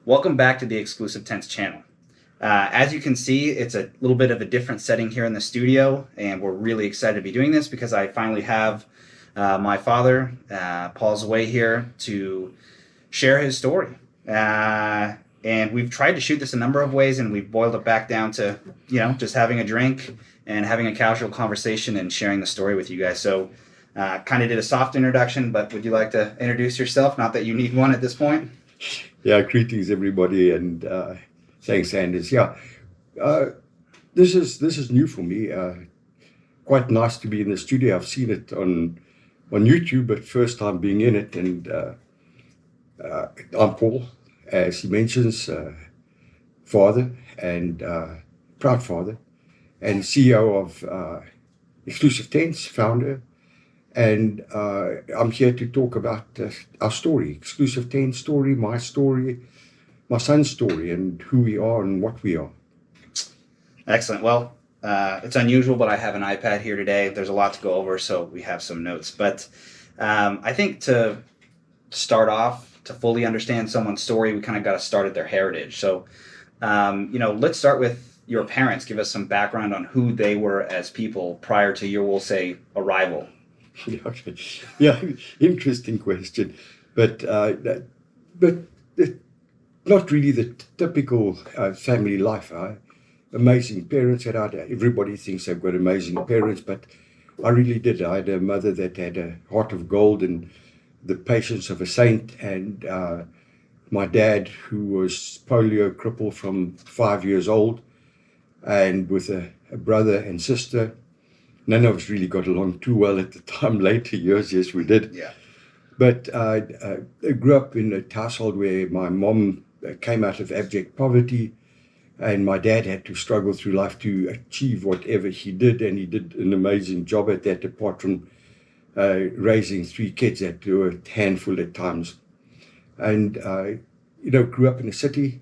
Welcome back to the Exclusive Tense channel. As you can see, it's a little bit of a different setting here in the studio, and we're really excited to be doing this because I finally have my father, Paul Zway, here to share his story. And we've tried to shoot this a number of ways, and we've boiled it back down to, just having a drink and having a casual conversation and sharing the story with you guys. So kind of did a soft introduction, but would you like to introduce yourself? Not that you need one at this point. Yeah, greetings everybody, and thanks, Anders. Yeah, this is new for me. Quite nice to be in the studio. I've seen it on YouTube, but first time being in it. And I'm Paul, as he mentions, father and proud father, and CEO of Exclusive Tense, founder. And I'm here to talk about our story, Exclusive Tense story, my son's story, and who we are and what we are. Excellent. Well, it's unusual, but I have an iPad here today. There's a lot to go over, so we have some notes. But I think to start off, to fully understand someone's story, we kind of got to start at their heritage. So, let's start with your parents. Give us some background on who they were as people prior to your, we'll say, arrival. Okay. Yeah, interesting question, but not really the typical family life. Amazing parents that I had. Everybody thinks they've got amazing parents, but I really did. I had a mother that had a heart of gold and the patience of a saint, and my dad, who was polio crippled from 5 years old, and with a brother and sister. None of us really got along too well at the time. Later years, yes, we did. Yeah. But I grew up in a household where my mom came out of abject poverty, and my dad had to struggle through life to achieve whatever he did, and he did an amazing job at that, apart from raising 3 kids that were a handful at times. And, grew up in a city.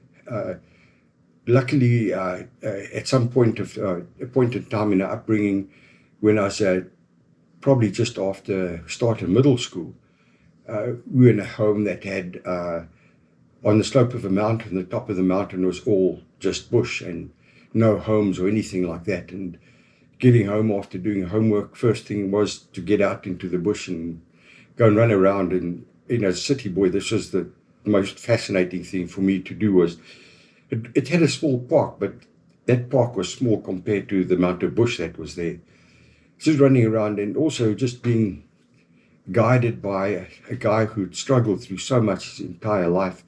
Luckily, at some point a point in time in our upbringing, when I was probably just after start of middle school, we were in a home that had, on the slope of a mountain, the top of the mountain was all just bush and no homes or anything like that. And getting home after doing homework, first thing was to get out into the bush and go and run around. And, as a city boy, this was the most fascinating thing for me to do. Was it had a small park, but that park was small compared to the amount of bush that was there. Just running around, and also just being guided by a guy who'd struggled through so much his entire life,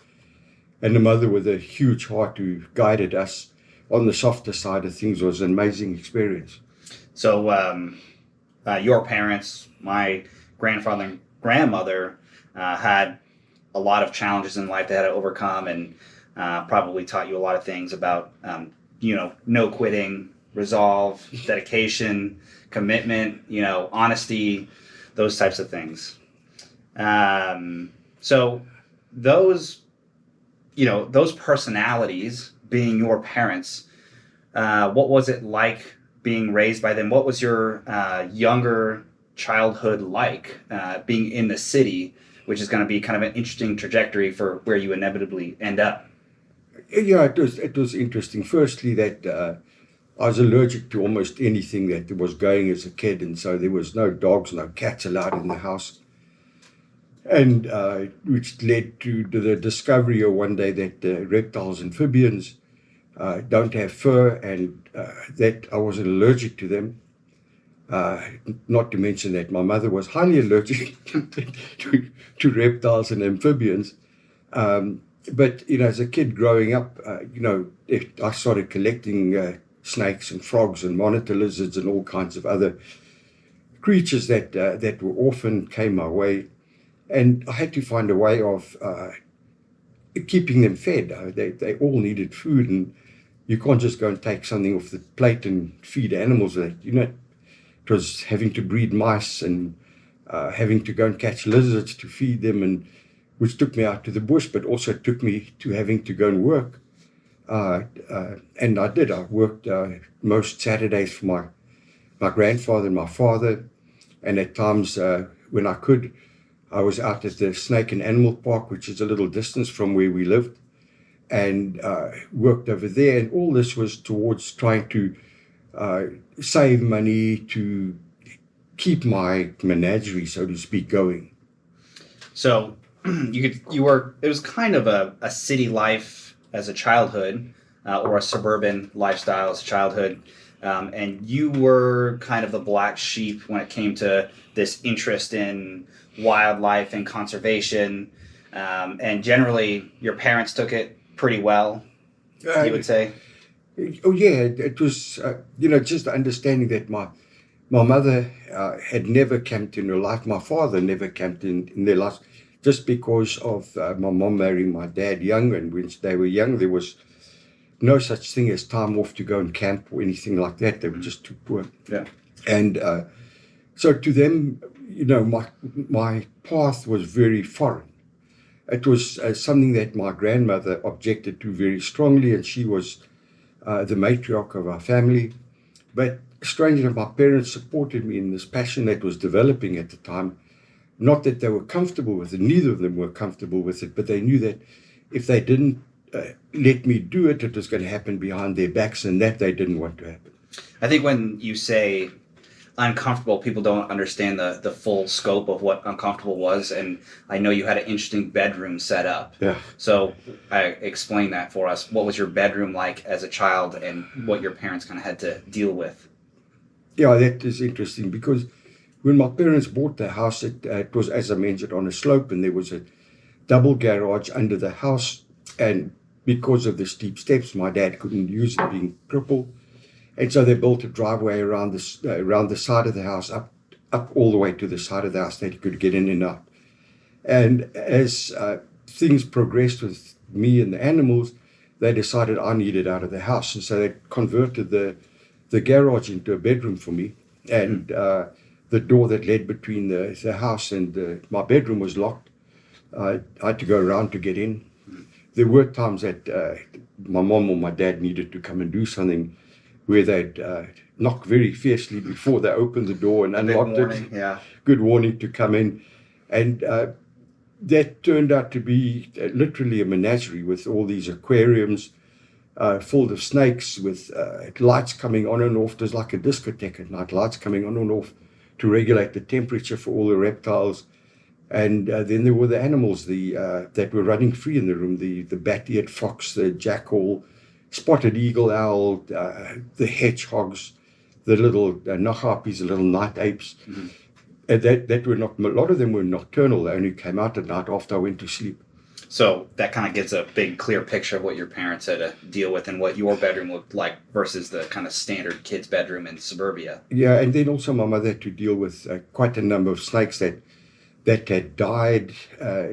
and a mother with a huge heart who guided us on the softer side of things. Was an amazing experience. So your parents, my grandfather and grandmother, had a lot of challenges in life they had to overcome, and probably taught you a lot of things about, no quitting, resolve, dedication, commitment, honesty, those types of things. So those personalities being your parents, what was it like being raised by them? What was your younger childhood like, being in the city, which is going to be kind of an interesting trajectory for where you inevitably end up? Yeah, it was interesting. Firstly, that I was allergic to almost anything that was going as a kid, and so there was no dogs, no cats allowed in the house. And which led to the discovery of one day that reptiles, amphibians, don't have fur, and that I wasn't allergic to them. Not to mention that my mother was highly allergic to reptiles and amphibians. But, as a kid growing up, I started collecting snakes and frogs and monitor lizards and all kinds of other creatures that were often came my way. And I had to find a way of keeping them fed. They all needed food, and you can't just go and take something off the plate and feed animals. It was having to breed mice and having to go and catch lizards to feed them, and which took me out to the bush, but also took me to having to go and work. And I did. I worked most Saturdays for my grandfather and my father, and at times when I could, I was out at the Snake and Animal Park, which is a little distance from where we lived. and worked over there. And all this was towards trying to save money to keep my menagerie, so to speak, going. So it was kind of a city life as a childhood, or a suburban lifestyle as a childhood. And you were kind of the black sheep when it came to this interest in wildlife and conservation. And generally, your parents took it pretty well, you would say. Oh yeah, it was just understanding that my mother had never camped in her life. My father never camped in their lives, just because of my mom marrying my dad young, and when they were young, there was no such thing as time off to go and camp or anything like that. They were just too poor. Yeah. And so to them, my path was very foreign. It was something that my grandmother objected to very strongly, and she was the matriarch of our family. But strangely enough, my parents supported me in this passion that was developing at the time. Not that they were comfortable with it, neither of them were comfortable with it, but they knew that if they didn't let me do it, it was going to happen behind their backs, and that they didn't want to happen. I think when you say uncomfortable, people don't understand the full scope of what uncomfortable was. And I know you had an interesting bedroom set up. Yeah. So explain that for us. What was your bedroom like as a child, and what your parents kind of had to deal with? Yeah, that is interesting, because when my parents bought the house, it was, as I mentioned, on a slope, and there was a double garage under the house. And because of the steep steps, my dad couldn't use it, being crippled. And so they built a driveway around the side of the house, up all the way to the side of the house, that he could get in and out. And as things progressed with me and the animals, they decided I needed out of the house. And so they converted the garage into a bedroom for me. And the door that led between the house and my bedroom was locked. I had to go around to get in. There were times that my mom or my dad needed to come and do something, where they'd knock very fiercely before they opened the door and unlocked it. Yeah. Good warning to come in. And that turned out to be literally a menagerie, with all these aquariums full of snakes, with lights coming on and off. It was like a discotheque at night, lights coming on and off to regulate the temperature for all the reptiles. And then there were the animals that were running free in the room, the bat-eared fox, the jackal, spotted eagle owl, the hedgehogs, the little nahapis, the little night apes. Mm-hmm. And that were not, a lot of them were nocturnal. They only came out at night after I went to sleep. So that kind of gives a big, clear picture of what your parents had to deal with and what your bedroom looked like versus the kind of standard kid's bedroom in suburbia. Yeah, and then also my mother had to deal with quite a number of snakes that had died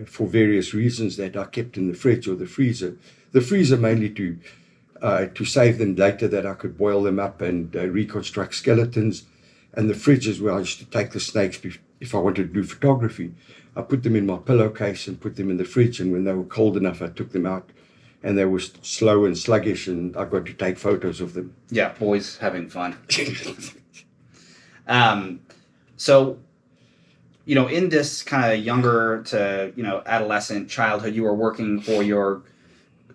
for various reasons, that I kept in the fridge or the freezer. The freezer mainly to save them later, that I could boil them up and reconstruct skeletons. And the fridge is where I used to take the snakes if I wanted to do photography. I put them in my pillowcase and put them in the fridge, and when they were cold enough, I took them out, and they were slow and sluggish, and I got to take photos of them. Yeah, boys having fun. So, in this kind of younger to, adolescent childhood, you were working for your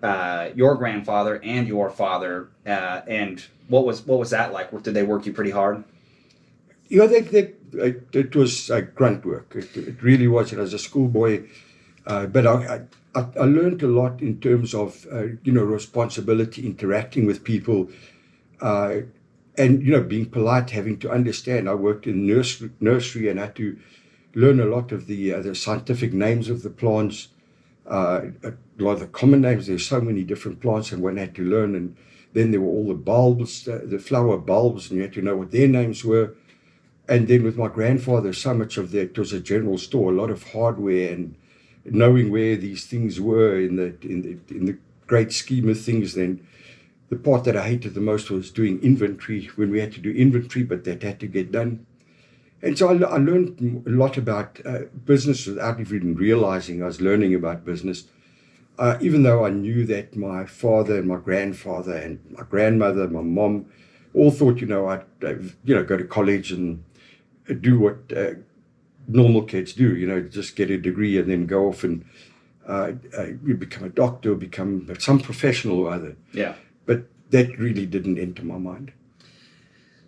grandfather and your father. And what was that like? Did they work you pretty hard? Yeah, it was grunt work. It really was. As a schoolboy, but I learned a lot in terms of responsibility, interacting with people, and being polite, having to understand. I worked in nursery and had to learn a lot of the scientific names of the plants, a lot of the common names. There's so many different plants, and one had to learn. And then there were all the bulbs, the flower bulbs, and you had to know what their names were. And then with my grandfather, so much of that was a general store, a lot of hardware, and knowing where these things were in the great scheme of things. Then the part that I hated the most was doing inventory, when we had to do inventory, but that had to get done. And so I learned a lot about business without even realizing I was learning about business. Even though I knew that my father and my grandfather and my grandmother, my mom, all thought, I'd go to college and do what normal kids do, just get a degree and then go off and you become a doctor, become some professional or other. Yeah. But that really didn't enter my mind.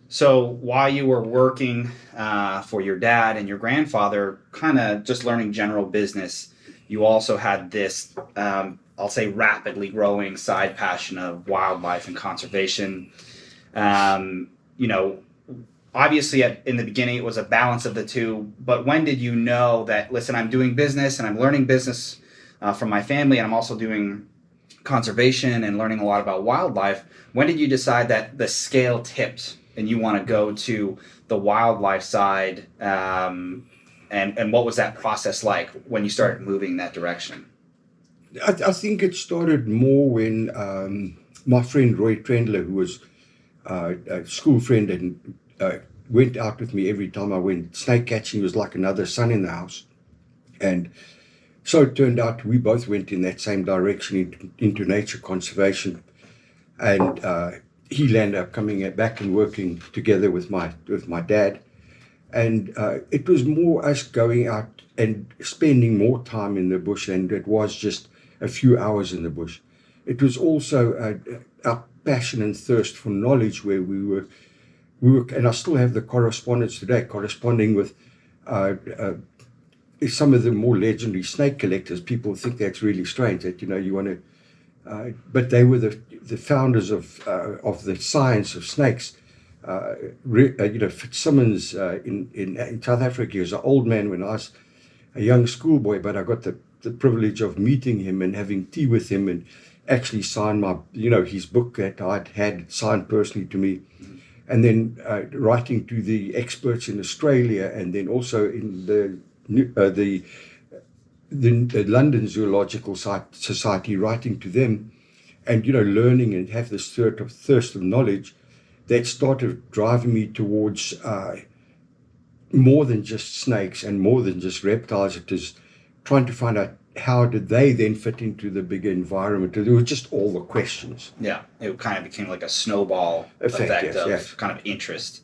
So while you were working for your dad and your grandfather, kind of just learning general business, you also had this, I'll say, rapidly growing side passion of wildlife and conservation. You know, obviously in the beginning it was a balance of the two, but when did you know that, listen, I'm doing business and I'm learning business from my family, and I'm also doing conservation and learning a lot about wildlife? When did you decide that the scale tipped and you want to go to the wildlife side, and what was that process like when you started moving in that direction? I think it started more when my friend Roy Trendler, who was a school friend and went out with me every time I went snake catching, was like another son in the house. And so it turned out we both went in that same direction into nature conservation. And he ended up coming back and working together with my dad. And it was more us going out and spending more time in the bush, and it was just a few hours in the bush. It was also our passion and thirst for knowledge, where we were, and I still have the correspondence today, corresponding with some of the more legendary snake collectors. People think that's really strange that, you know, you want to, but they were the founders of the science of snakes. You know, Fitzsimmons in South Africa, he was an old man when I was a young schoolboy, but I got the privilege of meeting him and having tea with him, and actually signed his book that I'd had signed personally to me. And then writing to the experts in Australia, and then also in the London Zoological Society, writing to them, and, you know, learning and have this thirst of knowledge that started driving me towards more than just snakes and more than just reptiles. It was trying to find out how did they then fit into the bigger environment. There were just all the questions. Yeah, it kind of became like a snowball effect of kind of interest.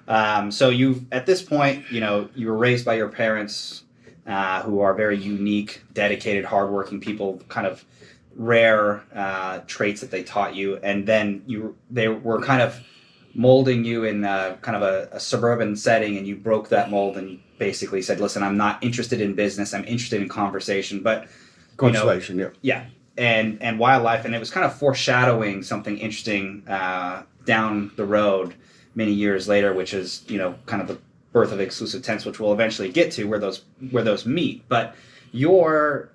So you, at this point, you know, you were raised by your parents, who are very unique, dedicated, hardworking people, kind of rare traits that they taught you, and then they were kind of molding you in kind of a suburban setting, and you broke that mold and you basically said, listen, I'm not interested in business, I'm interested in conservation, but conservation, you know, yeah, and wildlife, and it was kind of foreshadowing something interesting down the road many years later, which is, you know, kind of the birth of exclusive tense, which we'll eventually get to, where those meet. But you're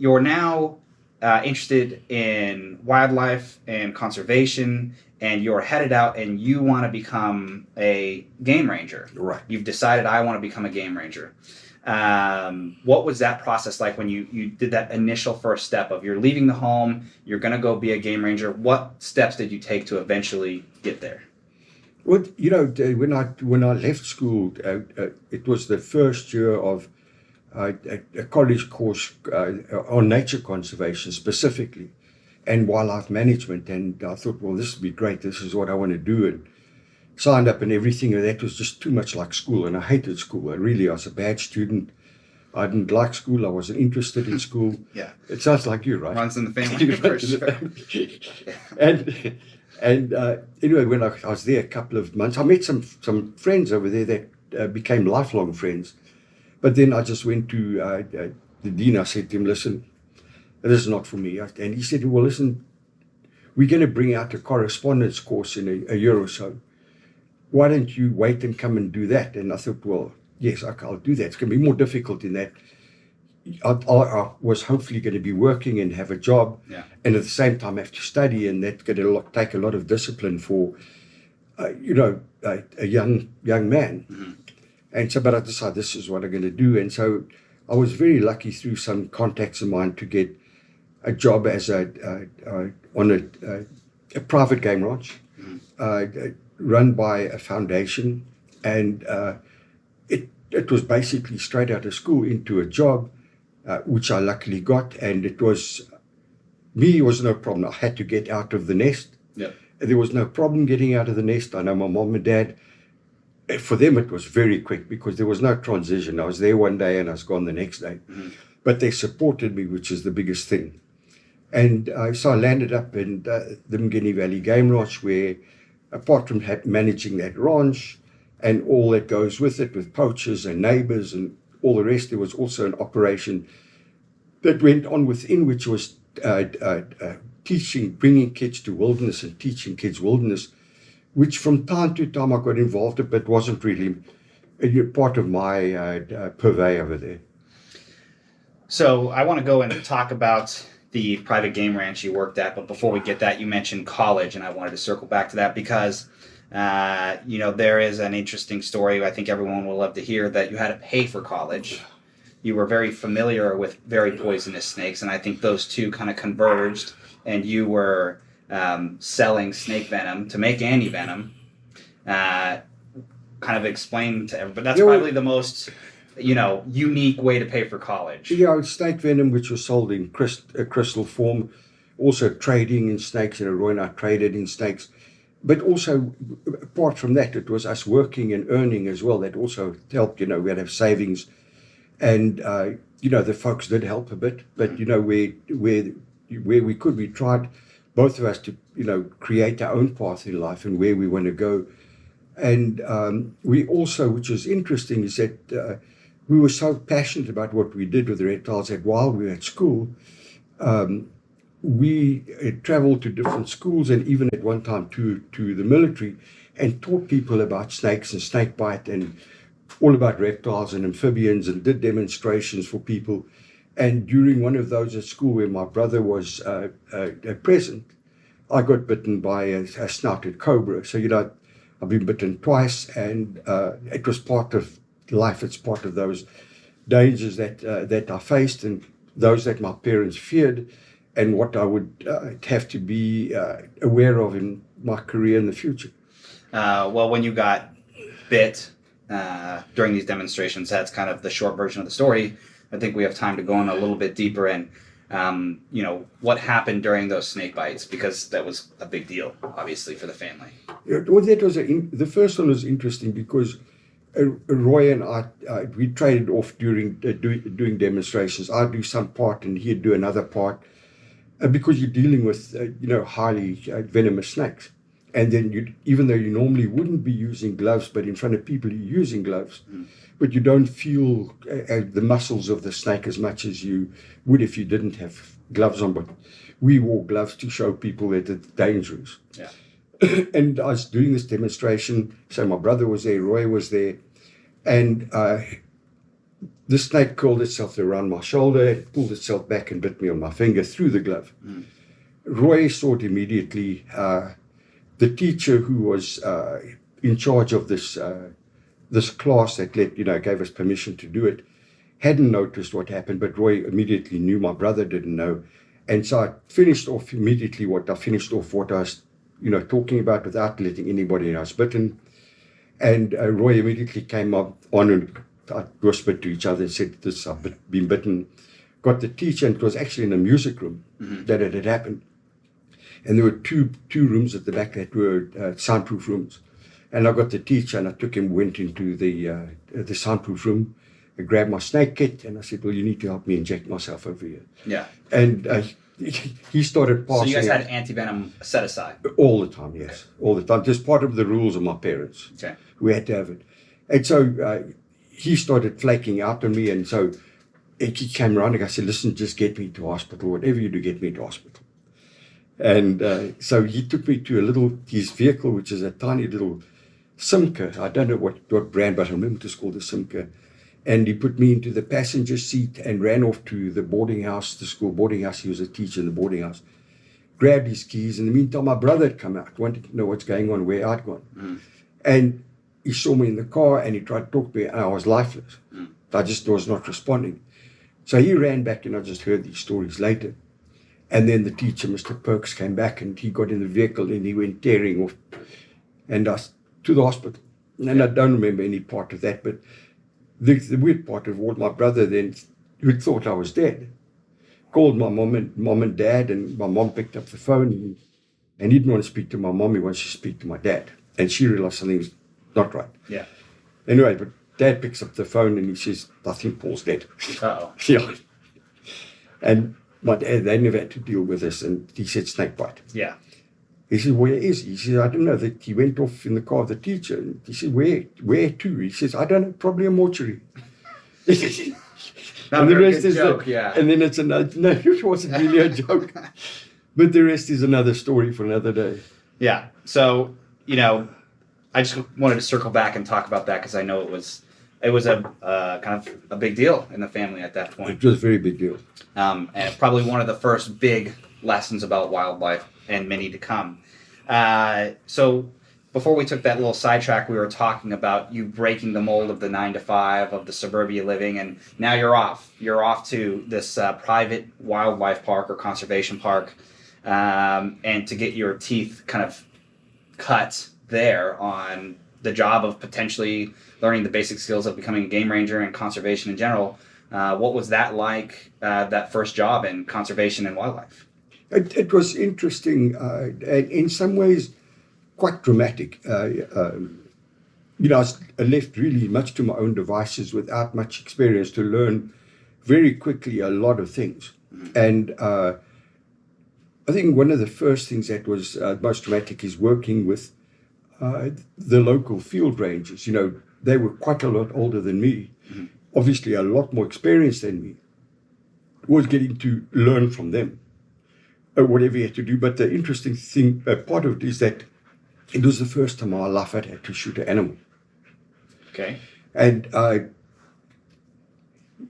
now interested in wildlife and conservation, and you're headed out and you want to become a game ranger. Right. You've decided, I want to become a game ranger. What was that process like when you did that initial first step of you're leaving the home, you're going to go be a game ranger? What steps did you take to eventually get there? Well, you know, when I left school, it was the first year of a college course on nature conservation specifically, and wildlife management. And I thought, well, this would be great. This is what I want to do. And signed up and everything. And that was just too much like school. And I hated school. I was a bad student. I didn't like school. I wasn't interested in school. Yeah. It sounds like you, right? Runs in the family, for sure. And anyway, when I was there a couple of months, I met some friends over there that became lifelong friends. But then I just went to the dean. I said to him, listen, this is not for me. And he said, well, listen, we're going to bring out a correspondence course in a year or so. Why don't you wait and come and do that? And I thought, well, yes, I'll do that. It's going to be more difficult in that I was hopefully going to be working and have a job, yeah, and at the same time have to study, and that's going to take a lot of discipline for, a young man. Mm-hmm. And so, but I decided this is what I'm going to do. And so I was very lucky through some contacts of mine to get a job as on a private game ranch, mm-hmm, run by a foundation. And it was basically straight out of school into a job, which I luckily got. And it was no problem. I had to get out of the nest. yeah, There was no problem getting out of the nest. I know my mom and dad, for them it was very quick because there was no transition. I was there one day and I was gone the next day. mm-hmm, but they supported me, which is the biggest thing. And so I landed up in the Mgeni Valley Game Ranch, where apart from managing that ranch and all that goes with it, with poachers and neighbors and all the rest, there was also an operation that went on within, which was teaching, bringing kids to wilderness and teaching kids wilderness, which from time to time I got involved in, but wasn't really part of my purvey over there. So I want to go and talk about the private game ranch you worked at, but before we get that, you mentioned college, and I wanted to circle back to that because, there is an interesting story I think everyone will love to hear, that you had to pay for college. You were very familiar with very poisonous snakes, and I think those two kind of converged, and you were selling snake venom to make anti-venom. Kind of explain to everybody. That's probably the most unique way to pay for college. Yeah, snake venom, which was sold in crystal form, also trading in snakes. Roy and I traded in snakes. But also, apart from that, it was us working and earning as well. That also helped. We had to have savings. And, the folks did help a bit. But, where we could, we tried, both of us, to, create our own path in life and where we want to go. And we also, which is interesting, is that we were so passionate about what we did with the reptiles that while we were at school, we traveled to different schools and even at one time to the military and taught people about snakes and snake bite and all about reptiles and amphibians, and did demonstrations for people. And during one of those at school where my brother was present, I got bitten by a snouted cobra. So, I've been bitten twice, and it was part of life. It's part of those dangers that I faced, and those that my parents feared, and what I would have to be aware of in my career in the future. Well, when you got bit during these demonstrations, that's kind of the short version of the story. I think we have time to go in a little bit deeper and, what happened during those snake bites, because that was a big deal, obviously, for the family. Well, that was the first one was interesting because Roy and I, we traded off during doing demonstrations. I'd do some part and he'd do another part, because you're dealing with, highly venomous snakes. And then even though you normally wouldn't be using gloves, but in front of people you're using gloves, but you don't feel the muscles of the snake as much as you would if you didn't have gloves on. But we wore gloves to show people that it's dangerous. Yeah. And I was doing this demonstration, so my brother was there, Roy was there, and the snake curled itself around my shoulder, it pulled itself back and bit me on my finger through the glove. Roy saw it immediately. The teacher who was in charge of this class that gave us permission to do it hadn't noticed what happened, but Roy immediately knew. My brother didn't know, and so I finished off immediately what I was talking about without letting anybody know I was bitten. And Roy immediately came up on and I whispered to each other and said, I've been bitten. Got the teacher, and it was actually in a music room that it had happened. And there were two rooms at the back that were soundproof rooms. And I got the teacher and I took him, went into the soundproof room, I grabbed my snake kit and I said, well, you need to help me inject myself over here. Yeah. And he started passing. So you guys had anti-venom set aside? All the time, yes. Okay. All the time. Just part of the rules of my parents. Okay. We had to have it. And so he started flaking out on me, and so he came around and I said, listen, just get me to hospital. Whatever you do, get me to hospital. And so he took me to his vehicle, which is a tiny little Simca. I don't know what brand, but I remember it was called a Simca. And he put me into the passenger seat and ran off to the boarding house, the school boarding house. He was a teacher in the boarding house. Grabbed his keys. In the meantime, my brother had come out, wanted to know what's going on, where I'd gone. And he saw me in the car and he tried to talk to me, and I was lifeless. I just was not responding. So he ran back, and I just heard these stories later. And then the teacher, Mr. Perks, came back and he got in the vehicle and he went tearing off and to the hospital. And I don't remember any part of that, but the weird part of what my brother then, who thought I was dead, called my mom and dad, and my mom picked up the phone and he didn't want to speak to my mom, he wanted to speak to my dad. And she realized something was not right. Yeah. Anyway, but dad picks up the phone and he says, I think Paul's dead. Uh-oh. Yeah. And my dad, they never had to deal with this. And he said, snake bite. Yeah. He said, where is he? He said, I don't know. That he went off in the car of the teacher. And he said, where to? He says, I don't know, probably a mortuary. And the rest is joke, yeah. And then it's another, no, it wasn't really a joke. But the rest is another story for another day. Yeah. So, I just wanted to circle back and talk about that because I know it was a kind of a big deal in the family at that point. It was a very big deal. And probably one of the first big lessons about wildlife, and many to come. So before we took that little sidetrack, we were talking about you breaking the mold of the 9 to 5 of the suburbia living, and now you're off. You're off to this private wildlife park or conservation park, and to get your teeth kind of cut there on the job of potentially learning the basic skills of becoming a game ranger and conservation in general. What was that like, that first job in conservation and wildlife? It was interesting, and in some ways quite dramatic. I was left really much to my own devices without much experience to learn very quickly a lot of things. Mm-hmm. And I think one of the first things that was most dramatic is working with the local field rangers. They were quite a lot older than me, mm-hmm. obviously a lot more experienced than me. Was getting to learn from them, whatever you had to do. But the interesting thing, part of it is that it was the first time in my life I'd had to shoot an animal. Okay. And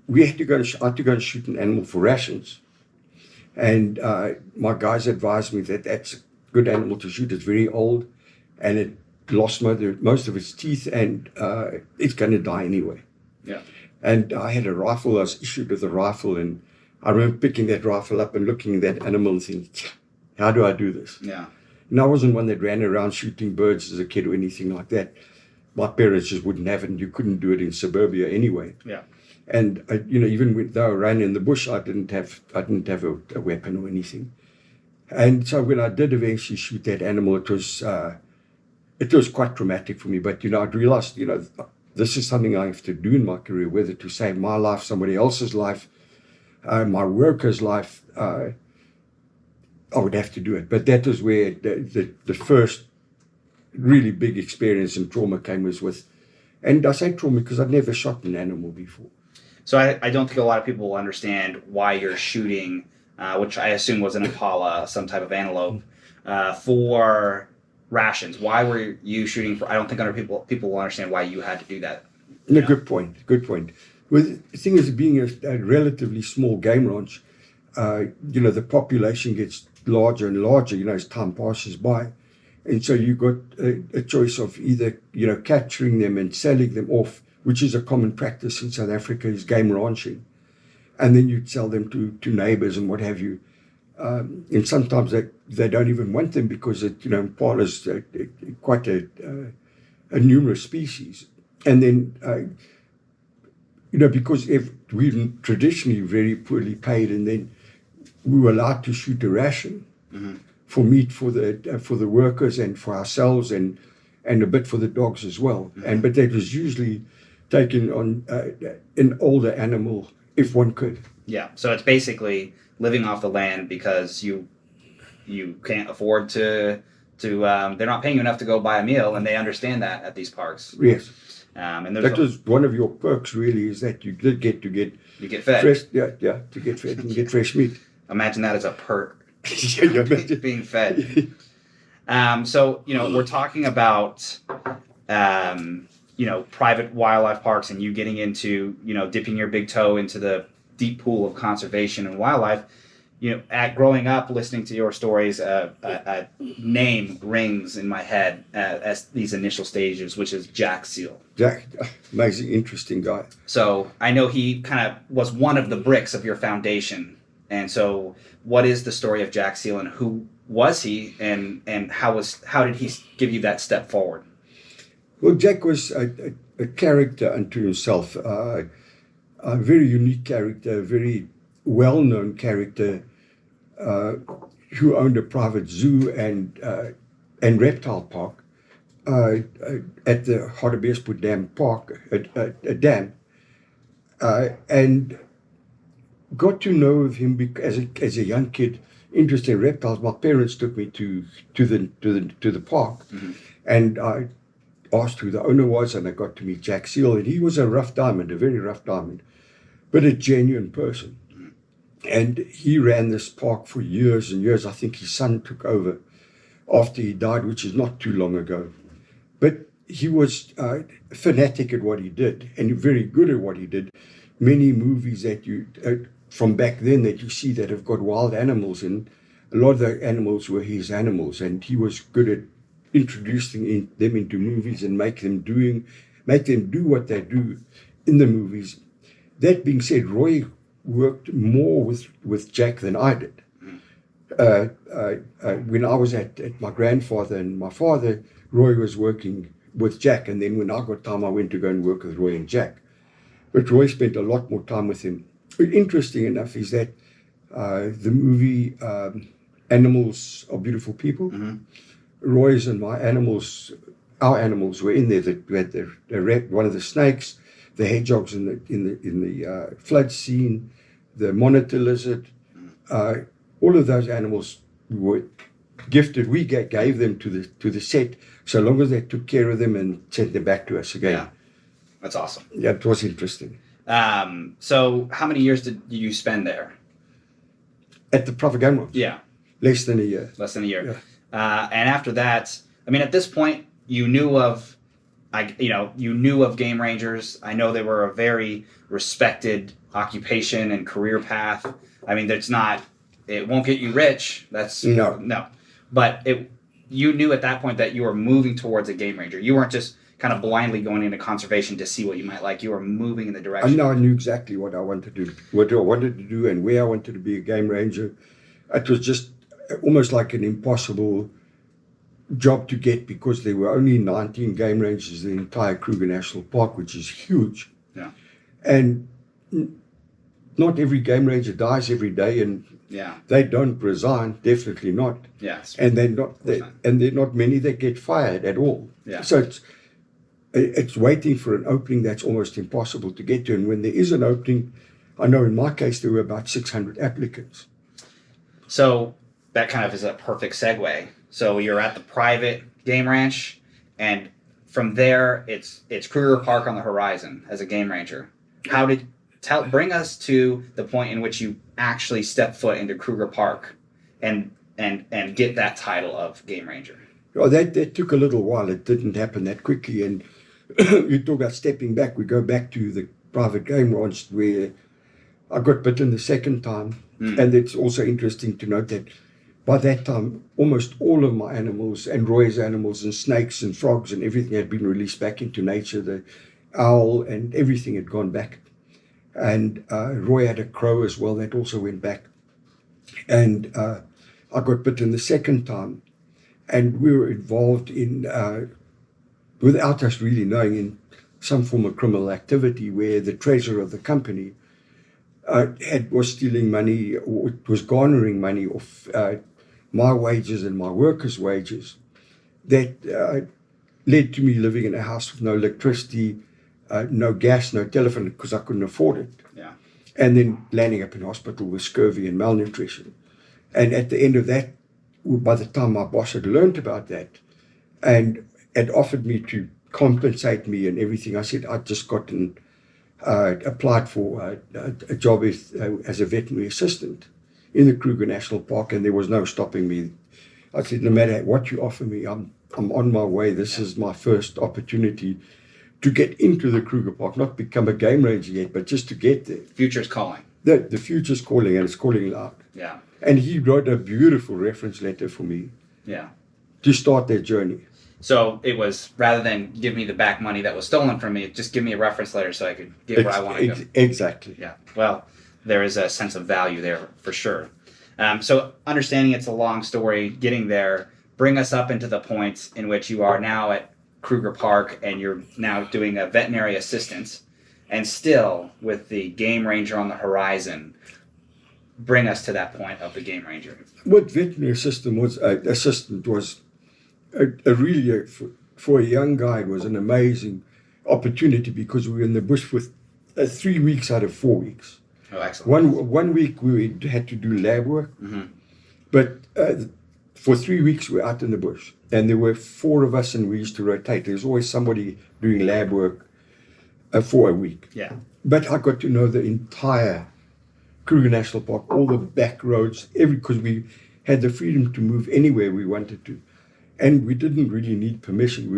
we had to go. I had to go and shoot an animal for rations. And my guys advised me that that's a good animal to shoot. It's very old, and it lost most of its teeth, and it's going to die anyway. Yeah. And I had a rifle. I was issued with a rifle, and I remember picking that rifle up and looking at that animal and thinking, how do I do this? Yeah. And I wasn't one that ran around shooting birds as a kid or anything like that. My parents just wouldn't have it, and you couldn't do it in suburbia anyway. Yeah. And even though I ran in the bush, I didn't have a weapon or anything. And so when I did eventually shoot that animal, it was quite traumatic for me. But I realized, this is something I have to do in my career, whether to save my life, somebody else's life, my worker's life. I would have to do it. But that was where the first really big experience and trauma came with. And I say trauma because I'd never shot an animal before. So I don't think a lot of people will understand why you're shooting, which I assume was an impala, some type of antelope, for rations. Why were you shooting for? I don't think other people will understand why you had to do that. No, good point. Well, the thing is, being a relatively small game ranch, the population gets larger and larger, as time passes by. And so you got a choice of either, capturing them and selling them off, which is a common practice in South Africa, is game ranching. And then you'd sell them to neighbors and what have you. And sometimes they don't even want them because impala's quite a numerous species. And then, because we're traditionally very poorly paid, and then we were allowed to shoot a ration, mm-hmm. for meat for the workers and for ourselves and a bit for the dogs as well. Mm-hmm. But that was usually taken on an older animal if one could. Yeah, so it's basically living off the land because you can't afford to they're not paying you enough to go buy a meal, and they understand that at these parks. Yes. And that was one of your perks, really, is that you did get to get you get fed. Fresh, to get fed and get fresh meat. Imagine that as a perk. Yeah, being fed. So we're talking about private wildlife parks, and you getting into dipping your big toe into the deep pool of conservation and wildlife. At growing up, listening to your stories, a name rings in my head as these initial stages, which is Jack Seal. Jack, amazing, interesting guy. So I know he kind of was one of the bricks of your foundation. And so what is the story of Jack Seal, and who was he, and how did he give you that step forward? Well, Jack was a character unto himself, a very unique character, a very well-known character, who owned a private zoo and reptile park at the Hartbeespoort Dam Park, a dam, and got to know of him as a young kid, interested in reptiles. My parents took me to the park, and I asked who the owner was, and I got to meet Jack Seal, and he was a rough diamond, a very rough diamond, but a genuine person. And he ran this park for years and years. I think his son took over after he died, which is not too long ago. But he was fanatic at what he did, and very good at what he did. Many movies that you from back then that you see that have got wild animals in, a lot of the animals were his animals, and he was good at introducing them into movies and make them do what they do in the movies. That being said, Roy worked more with Jack than I did. When I was at my grandfather and my father, Roy was working with Jack, and then when I got time, I went to go and work with Roy and Jack. But Roy spent a lot more time with him. But interesting enough is that the movie Animals Are Beautiful People, Roy's and my animals, our animals were in there. We had the rat, one of the snakes, the hedgehogs in the flood scene, the monitor lizard. All of those animals were gifted. We gave them to the set, so long as they took care of them and sent them back to us again. Yeah, that's awesome. Yeah, it was interesting. So how many years did you spend there? At the private game ranch? Yeah. Less than a year. Less than a year. Yeah. And after that, I mean, at this point, you knew of game rangers. I know they were a very respected occupation and career path. I mean, it won't get you rich. That's no. But you knew at that point that you were moving towards a game ranger. You weren't just kind of blindly going into conservation to see what you might like. You were moving in the direction. I knew exactly what I wanted to do, and where I wanted to be a game ranger. It was just almost like an impossible job to get because there were only 19 game rangers in the entire Kruger National Park, which is huge. Yeah. And not every game ranger dies every day, and they don't resign, definitely not. Yes. And there are not many that get fired at all. Yeah. So it's waiting for an opening that's almost impossible to get to. And when there is an opening, I know in my case there were about 600 applicants. So that kind of is a perfect segue. So you're at the private game ranch, and from there it's Kruger Park on the horizon as a game ranger. Bring us to the point in which you actually step foot into Kruger Park and get that title of game ranger. Oh, that took a little while. It didn't happen that quickly. And you talk about stepping back. We go back to the private game ranch where I got bitten the second time. And it's also interesting to note that by that time, almost all of my animals and Roy's animals and snakes and frogs and everything had been released back into nature. The owl and everything had gone back. And Roy had a crow as well that also went back. And I got bitten the second time. And we were involved in, without us really knowing, in some form of criminal activity where the treasurer of the company was stealing money, or was garnering money off my wages and my workers' wages. That led to me living in a house with no electricity, no gas, no telephone, because I couldn't afford it. Yeah. And then landing up in hospital with scurvy and malnutrition. And at the end of that, by the time my boss had learned about that and had offered me to compensate me and everything, I said I'd just gotten applied for a job as a veterinary assistant in the Kruger National Park, and there was no stopping me. I said, no matter what you offer me, I'm on my way. This is my first opportunity to get into the Kruger Park, not become a game ranger yet, but just to get there. Future's calling. The future's calling, and it's calling loud. Yeah. And he wrote a beautiful reference letter for me. Yeah. To start that journey. So it was, rather than give me the back money that was stolen from me, just give me a reference letter so I could get where I want to go. Exactly. Yeah. Well, there is a sense of value there for sure. So understanding it's a long story, getting there, bring us up into the point in which you are now at Kruger Park and you're now doing a veterinary assistant, and still with the game ranger on the horizon. Bring us to that point of the game ranger. What veterinary assistant was really, for a young guy, it was an amazing opportunity because we were in the bush for 3 weeks out of 4 weeks. Oh, excellent. One week we had to do lab work, but for 3 weeks we were out in the bush, and there were 4 of us, and we used to rotate. There was always somebody doing lab work for a week. Yeah. But I got to know the entire Kruger National Park, all the back roads, because we had the freedom to move anywhere we wanted to. And we didn't really need permission.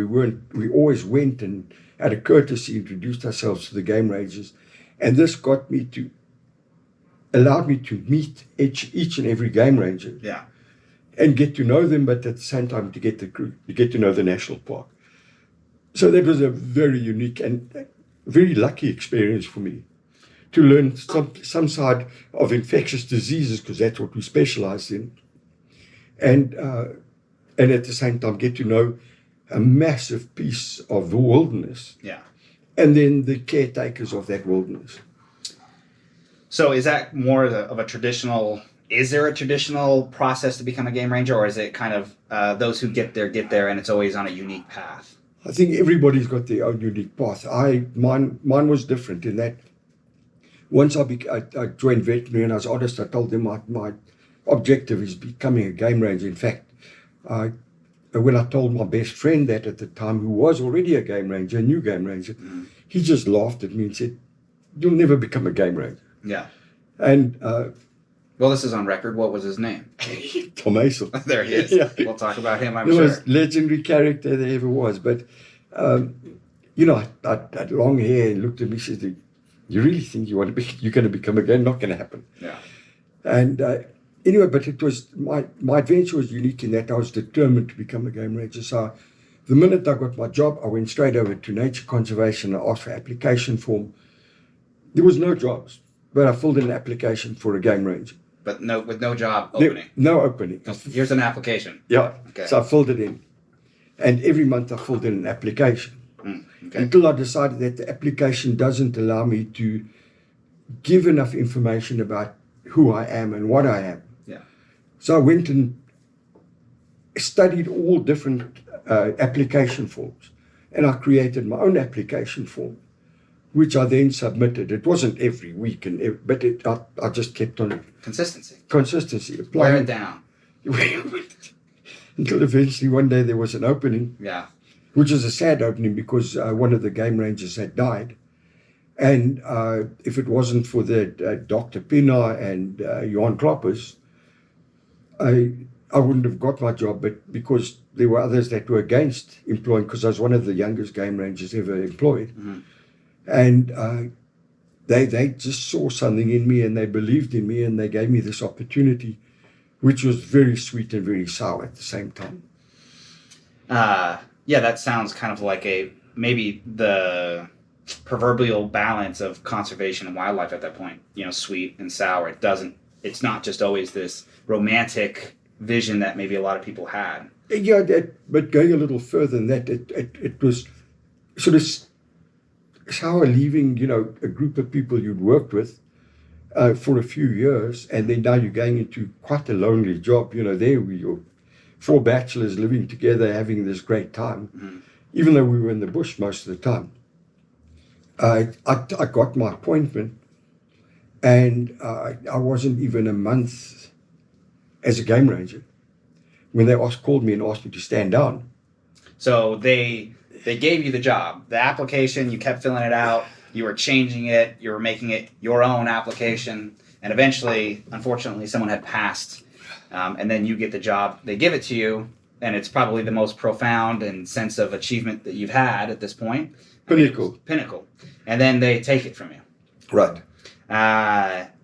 We always went and out of courtesy introduced ourselves to the game rangers. And this allowed me to meet each and every game ranger. Yeah. And get to know them, but at the same time to get to know the national park. So that was a very unique and very lucky experience for me to learn some side of infectious diseases, because that's what we specialize in. And at the same time get to know a massive piece of the wilderness. Yeah. And then the caretakers of that wilderness. So is that more of a traditional, is there a traditional process to become a game ranger, or is it kind of those who get there and it's always on a unique path? I think everybody's got their own unique path. Mine was different in that once I joined veterinary and I was honest, I told them my objective is becoming a game ranger. In fact, when I told my best friend that at the time, who was already a game ranger, a new game ranger, he just laughed at me and said, "You'll never become a game ranger." Yeah. And well, this is on record. What was his name? Tom Hazel. There he is. Yeah. We'll talk about him, I'm He sure. was legendary character there ever was. But, I had long hair and looked at me and said, "You really think you're going to become a game? Not going to happen." Yeah. And anyway, but it was, my adventure was unique in that I was determined to become a game ranger. So the minute I got my job, I went straight over to nature conservation. I asked for application form. There was no jobs, but I filled in an application for a game ranger. But with no job opening. No opening. Here's an application. Yeah. Okay. So I filled it in. And every month I filled in an application. Okay. Until I decided that the application doesn't allow me to give enough information about who I am and what I am. Yeah. So I went and studied all different application forms. And I created my own application form, which I then submitted. It wasn't every week, but I just kept on Consistency. applying. Wear it down. Until eventually one day there was an opening. Yeah. Which was a sad opening because one of the game rangers had died. And if it wasn't for the Dr. Pina and Johan Kloppers, I wouldn't have got my job. But because there were others that were against employing, because I was one of the youngest game rangers ever employed. Mm-hmm. And they just saw something in me and they believed in me and they gave me this opportunity, which was very sweet and very sour at the same time. Yeah, that sounds kind of like maybe the proverbial balance of conservation and wildlife at that point. Sweet and sour. It's not just always this romantic vision that maybe a lot of people had. Yeah, but going a little further than that, it was sort of sour leaving, a group of people you'd worked with for a few years, and then now you're going into quite a lonely job. There we were 4 bachelors living together, having this great time, even though we were in the bush most of the time. I got my appointment, and I wasn't even a month as a game ranger when they called me and asked me to stand down. So they gave you the job, the application, you kept filling it out, you were changing it, you were making it your own application, and eventually, unfortunately, someone had passed, and then you get the job, they give it to you, and it's probably the most profound and sense of achievement that you've had at this point. Pinnacle. And then they take it from you. Right.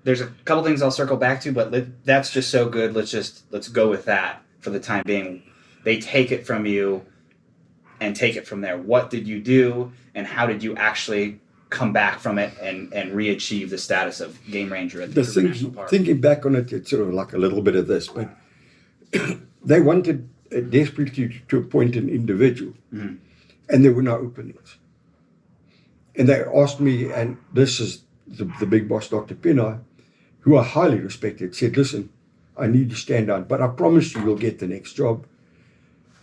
There's a couple things I'll circle back to, but that's just so good. Let's go with that for the time being. They take it from you and take it from there. What did you do, and how did you actually come back from it and re-achieve the status of game ranger at the Kruger National Park? Thinking back on it, it's sort of like a little bit of this, but they wanted desperately to appoint an individual, and there were no openings. And they asked me, and this is the big boss, Dr. Pina, who I highly respected, said, "Listen, I need to stand down, but I promise you'll get the next job,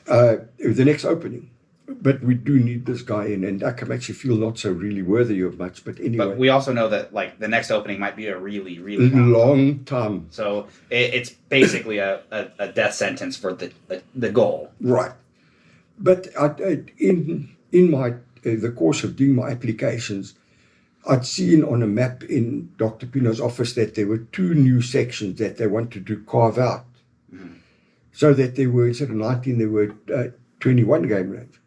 the next opening." but we do need this guy in, and I can actually feel not so really worthy of much. But anyway, But we also know that like the next opening might be a really, really long time. So it's basically a death sentence for the goal. Right. But in my the course of doing my applications, I'd seen on a map in Dr. Pino's office that there were 2 new sections that they wanted to carve out. Mm-hmm. So that there were, instead of 19, there were 21 game ranges.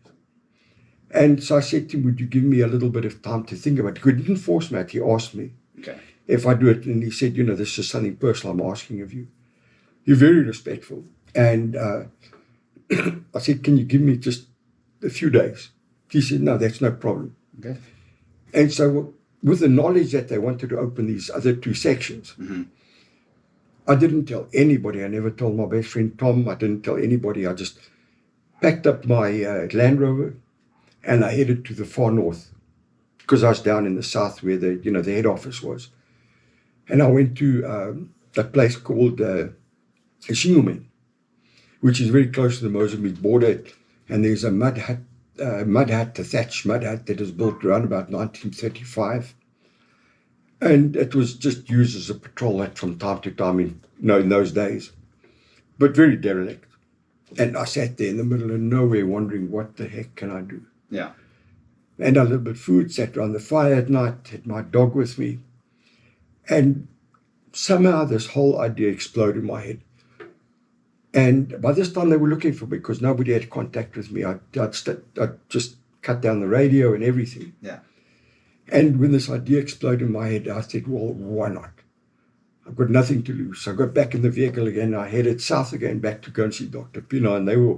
And so I said to him, would you give me a little bit of time to think about it? He didn't force me out. He asked me if I do it. And he said, this is something personal I'm asking of you. You're very respectful. And I said, can you give me just a few days? He said, no, that's no problem. Okay. And so with the knowledge that they wanted to open these other 2 sections, I didn't tell anybody. I never told my best friend Tom. I didn't tell anybody. I just packed up my Land Rover and I headed to the far north because I was down in the south where the head office was. And I went to a place called Shingumen, which is very close to the Mozambique border. And there's a thatched mud hut that was built around about 1935. And it was just used as a patrol hut from time to time in those days, but very derelict. And I sat there in the middle of nowhere wondering, what the heck can I do? Yeah. And a little bit of food, sat around the fire at night, had my dog with me. And somehow this whole idea exploded in my head. And by this time they were looking for me because nobody had contact with me. I'd just cut down the radio and everything. Yeah. And when this idea exploded in my head, I said, well, why not? I've got nothing to lose. So I got back in the vehicle again. I headed south again back to go and see Dr. Pino. And they were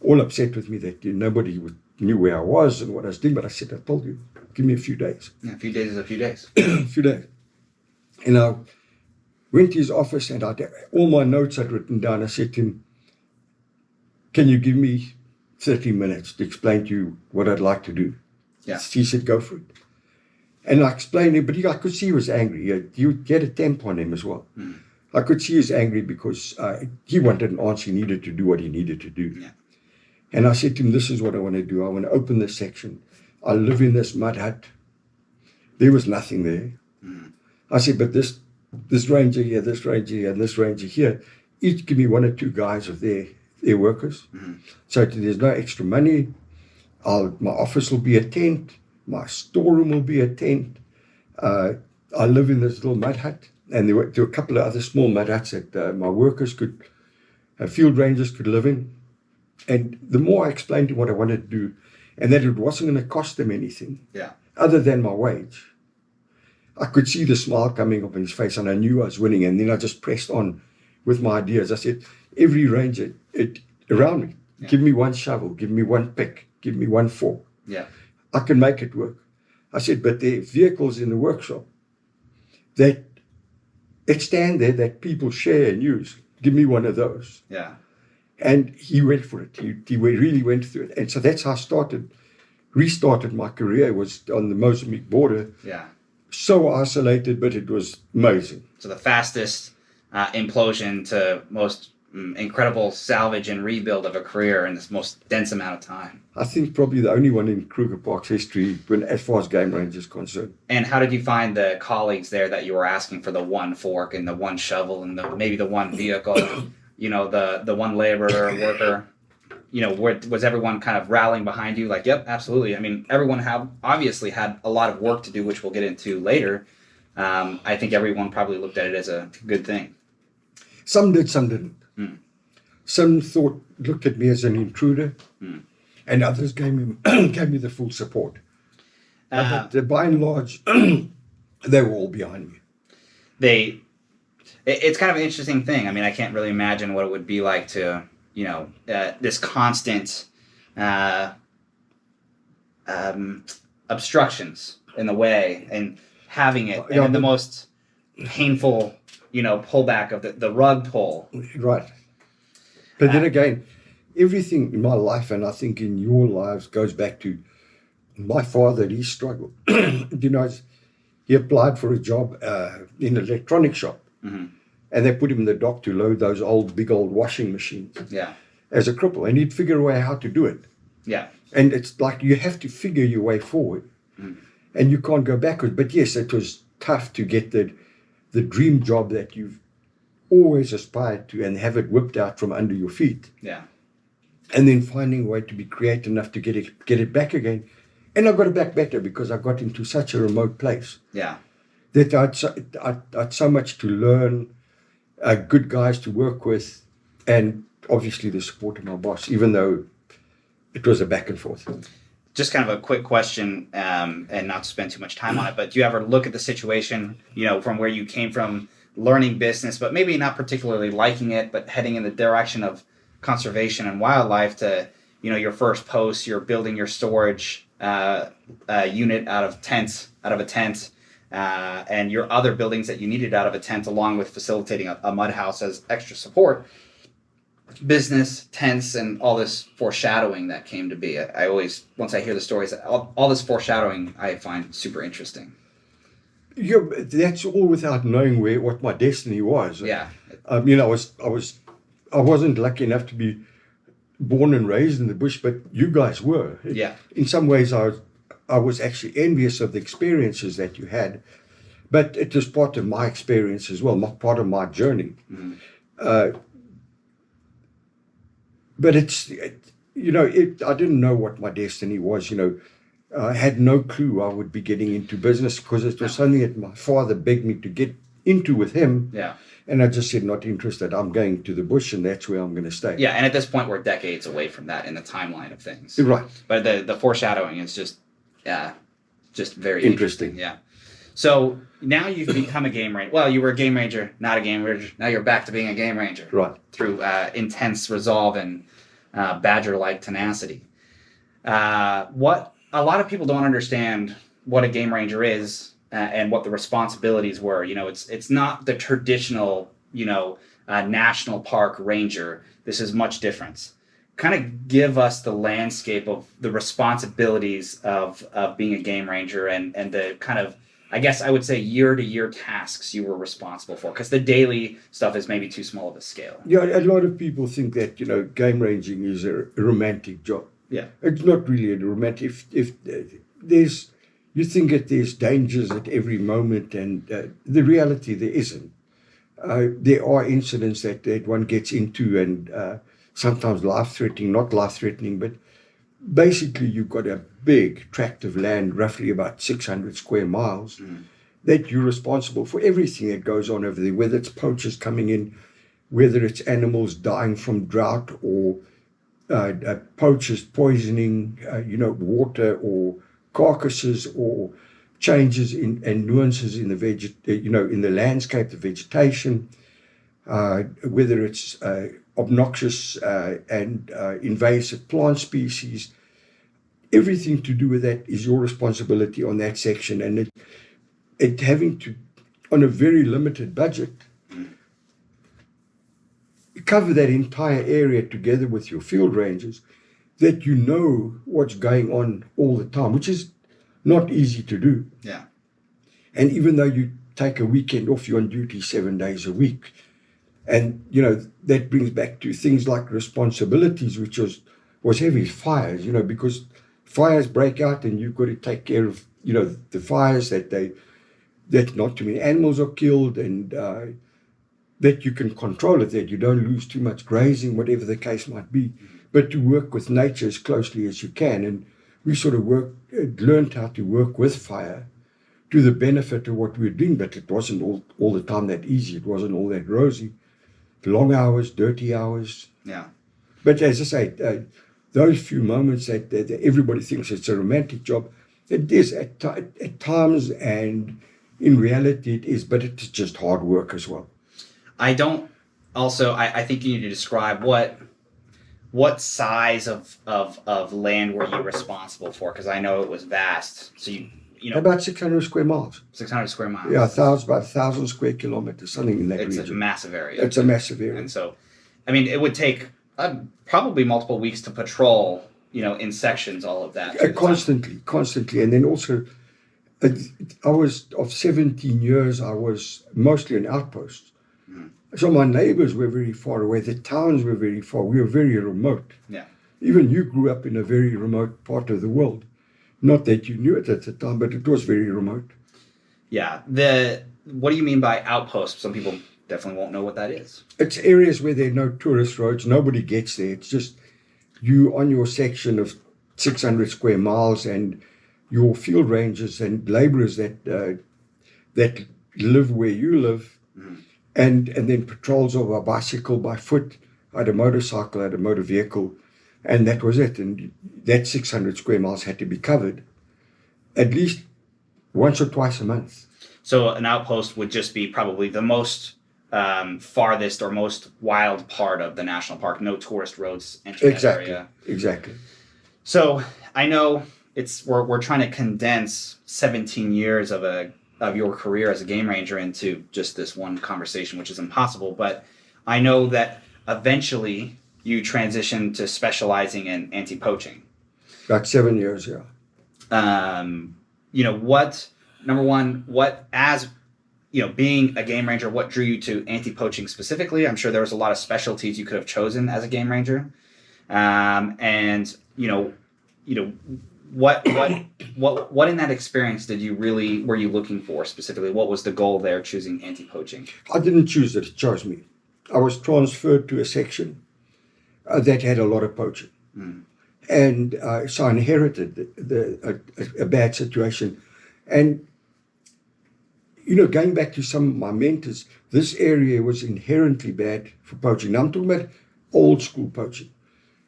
all upset with me that nobody knew where I was and what I was doing. But I said, I told you, give me a few days. Yeah, a few days is a few days. A few days. And I went to his office and all my notes I'd written down. I said to him, can you give me 30 minutes to explain to you what I'd like to do? Yeah. He said, go for it. And I explained it, but I could see he was angry. You had a temp on him as well. I could see he was angry because he wanted an answer. He needed to do what he needed to do. Yeah. And I said to him, this is what I want to do. I want to open this section. I live in this mud hut. There was nothing there. I said, but this ranger here, this ranger here, and this ranger here, each give me 1 or 2 guys of their workers. So there's no extra money. My office will be a tent. My storeroom will be a tent. I live in this little mud hut. And there were a couple of other small mud huts that my workers field rangers could live in. And the more I explained to him what I wanted to do, and that it wasn't going to cost them anything, other than my wage, I could see the smile coming up in his face, and I knew I was winning. And then I just pressed on with my ideas. I said, every ranger around me, give me 1 shovel, give me 1 pick, give me 1 fork. Yeah. I can make it work. I said, but there are vehicles in the workshop that stand there that people share and use. Give me 1 of those. Yeah. And he went for it. He really went through it. And so that's how I restarted my career, was on the Mozambique border. Yeah. So isolated, but it was amazing. So the fastest implosion to most incredible salvage and rebuild of a career in this most dense amount of time. I think probably the only one in Kruger Park's history as far as game range is concerned. And how did you find the colleagues there that you were asking for the 1 fork and the 1 shovel and maybe the 1 vehicle, the 1 laborer or worker? Was everyone kind of rallying behind you? Like, yep, absolutely. I mean, everyone obviously had a lot of work to do, which we'll get into later. I think everyone probably looked at it as a good thing. Some did, some didn't. Some looked at me as an intruder, and others gave me the full support. But by and large, they were all behind me. It's kind of an interesting thing. I mean, I can't really imagine what it would be like to, this constant obstructions in the way and having it, and the most painful, pullback of the rug pull. Right. But then again, everything in my life, and I think in your lives, goes back to my father. He struggled. He applied for a job in an electronics shop. And they put him in the dock to load those big old washing machines. Yeah. As a cripple. And he'd figure a way how to do it. Yeah. And it's like you have to figure your way forward, and you can't go backwards. But yes, it was tough to get the dream job that you've always aspired to and have it whipped out from under your feet. Yeah. And then finding a way to be creative enough to get it back again. And I got it back better because I got into such a remote place. Yeah. That I'd so much to learn, good guys to work with, and obviously the support of my boss, even though it was a back and forth. Just kind of a quick question, and not to spend too much time on it, but do you ever look at the situation, from where you came from, learning business, but maybe not particularly liking it, but heading in the direction of conservation and wildlife to, your first post, you're building your storage unit out of a tent, and your other buildings that you needed out of a tent, along with facilitating a mud house as extra support, business, tents, and all this foreshadowing that came to be. I always, once I hear the stories, all this foreshadowing I find super interesting. Yeah, that's all without knowing what my destiny was. Yeah. I wasn't lucky enough to be born and raised in the bush, but you guys were. Yeah. In some ways, I was actually envious of the experiences that you had, but it was part of my experience as well, part of my journey. Mm-hmm. But I didn't know what my destiny was. I had no clue I would be getting into business because it was something that my father begged me to get into with him. Yeah. And I just said, not interested. I'm going to the bush, and that's where I'm going to stay. Yeah, and at this point, we're decades away from that in the timeline of things. Right. But the foreshadowing is just very interesting. Yeah. So now you've become a game ranger. Well, you were a game ranger, not a game ranger. Now you're back to being a game ranger. Right. Through intense resolve and badger-like tenacity. What a lot of people don't understand what a game ranger is and what the responsibilities were. It's not the traditional, national park ranger. This is much different. Kind of give us the landscape of the responsibilities of being a game ranger and the kind of, I guess I would say, year-to-year tasks you were responsible for, because the daily stuff is maybe too small of a scale. Yeah, a lot of people think that, game ranging is a romantic job. Yeah. It's not really a romantic. If you think that there's dangers at every moment, and the reality there isn't. There are incidents that one gets into, and sometimes life-threatening, not life-threatening, but basically you've got a big tract of land, roughly about 600 square miles, that you're responsible for everything that goes on over there, whether it's poachers coming in, whether it's animals dying from drought, or poachers poisoning, water or carcasses, or changes and nuances in the in the landscape, the vegetation, whether it's obnoxious and invasive plant species. Everything to do with that is your responsibility on that section, and it having to, on a very limited budget, cover that entire area together with your field rangers, that you know what's going on all the time, which is not easy to do. Yeah. And even though you take a weekend off, you're on duty 7 days a week. And, that brings back to things like responsibilities, which was heavy. Fires, because fires break out and you've got to take care of, the fires that not too many animals are killed, and that you can control it, that you don't lose too much grazing, whatever the case might be, but to work with nature as closely as you can. And we sort of learned how to work with fire to the benefit of what we were doing, but it wasn't all the time that easy. It wasn't all that rosy. Long hours, dirty hours. Yeah. But as I say, those few moments that everybody thinks it's a romantic job, it is at times, and in reality it is, but it's just hard work as well. I think you need to describe what size of land were you responsible for? Because I know it was vast. So about 600 square miles. 600 square miles. Yeah, about 1,000 square kilometers, something in that region. It's a massive area. It's a massive area. And so, it would take probably multiple weeks to patrol, in sections, all of that. Constantly. And then also, I was, of 17 years, I was mostly an outpost. So my neighbors were very far away. The towns were very far. We were very remote. Yeah. Even you grew up in a very remote part of the world. Not that you knew it at the time, but it was very remote. Yeah. What do you mean by outpost? Some people definitely won't know what that is. It's areas where there are no tourist roads. Nobody gets there. It's just you on your section of 600 square miles and your field rangers and laborers that live where you live, and then patrols of a bicycle, by foot, had a motorcycle, had a motor vehicle, and that was it. And that 600 square miles had to be covered at least once or twice a month. So an outpost would just be probably the most farthest or most wild part of the national park. No tourist roads enter that area. Exactly. So I know we're trying to condense 17 years of your career as a game ranger into just this one conversation, which is impossible. But I know that eventually you transitioned to specializing in anti-poaching. About 7 years, yeah. Number one, being a game ranger, what drew you to anti-poaching specifically? I'm sure there was a lot of specialties you could have chosen as a game ranger. What in that experience were you looking for specifically? What was the goal there choosing anti-poaching? I didn't choose it, it chose me. I was transferred to a section that had a lot of poaching. And so I inherited a bad situation. And, going back to some of my mentors, this area was inherently bad for poaching. Now I'm talking about old school poaching.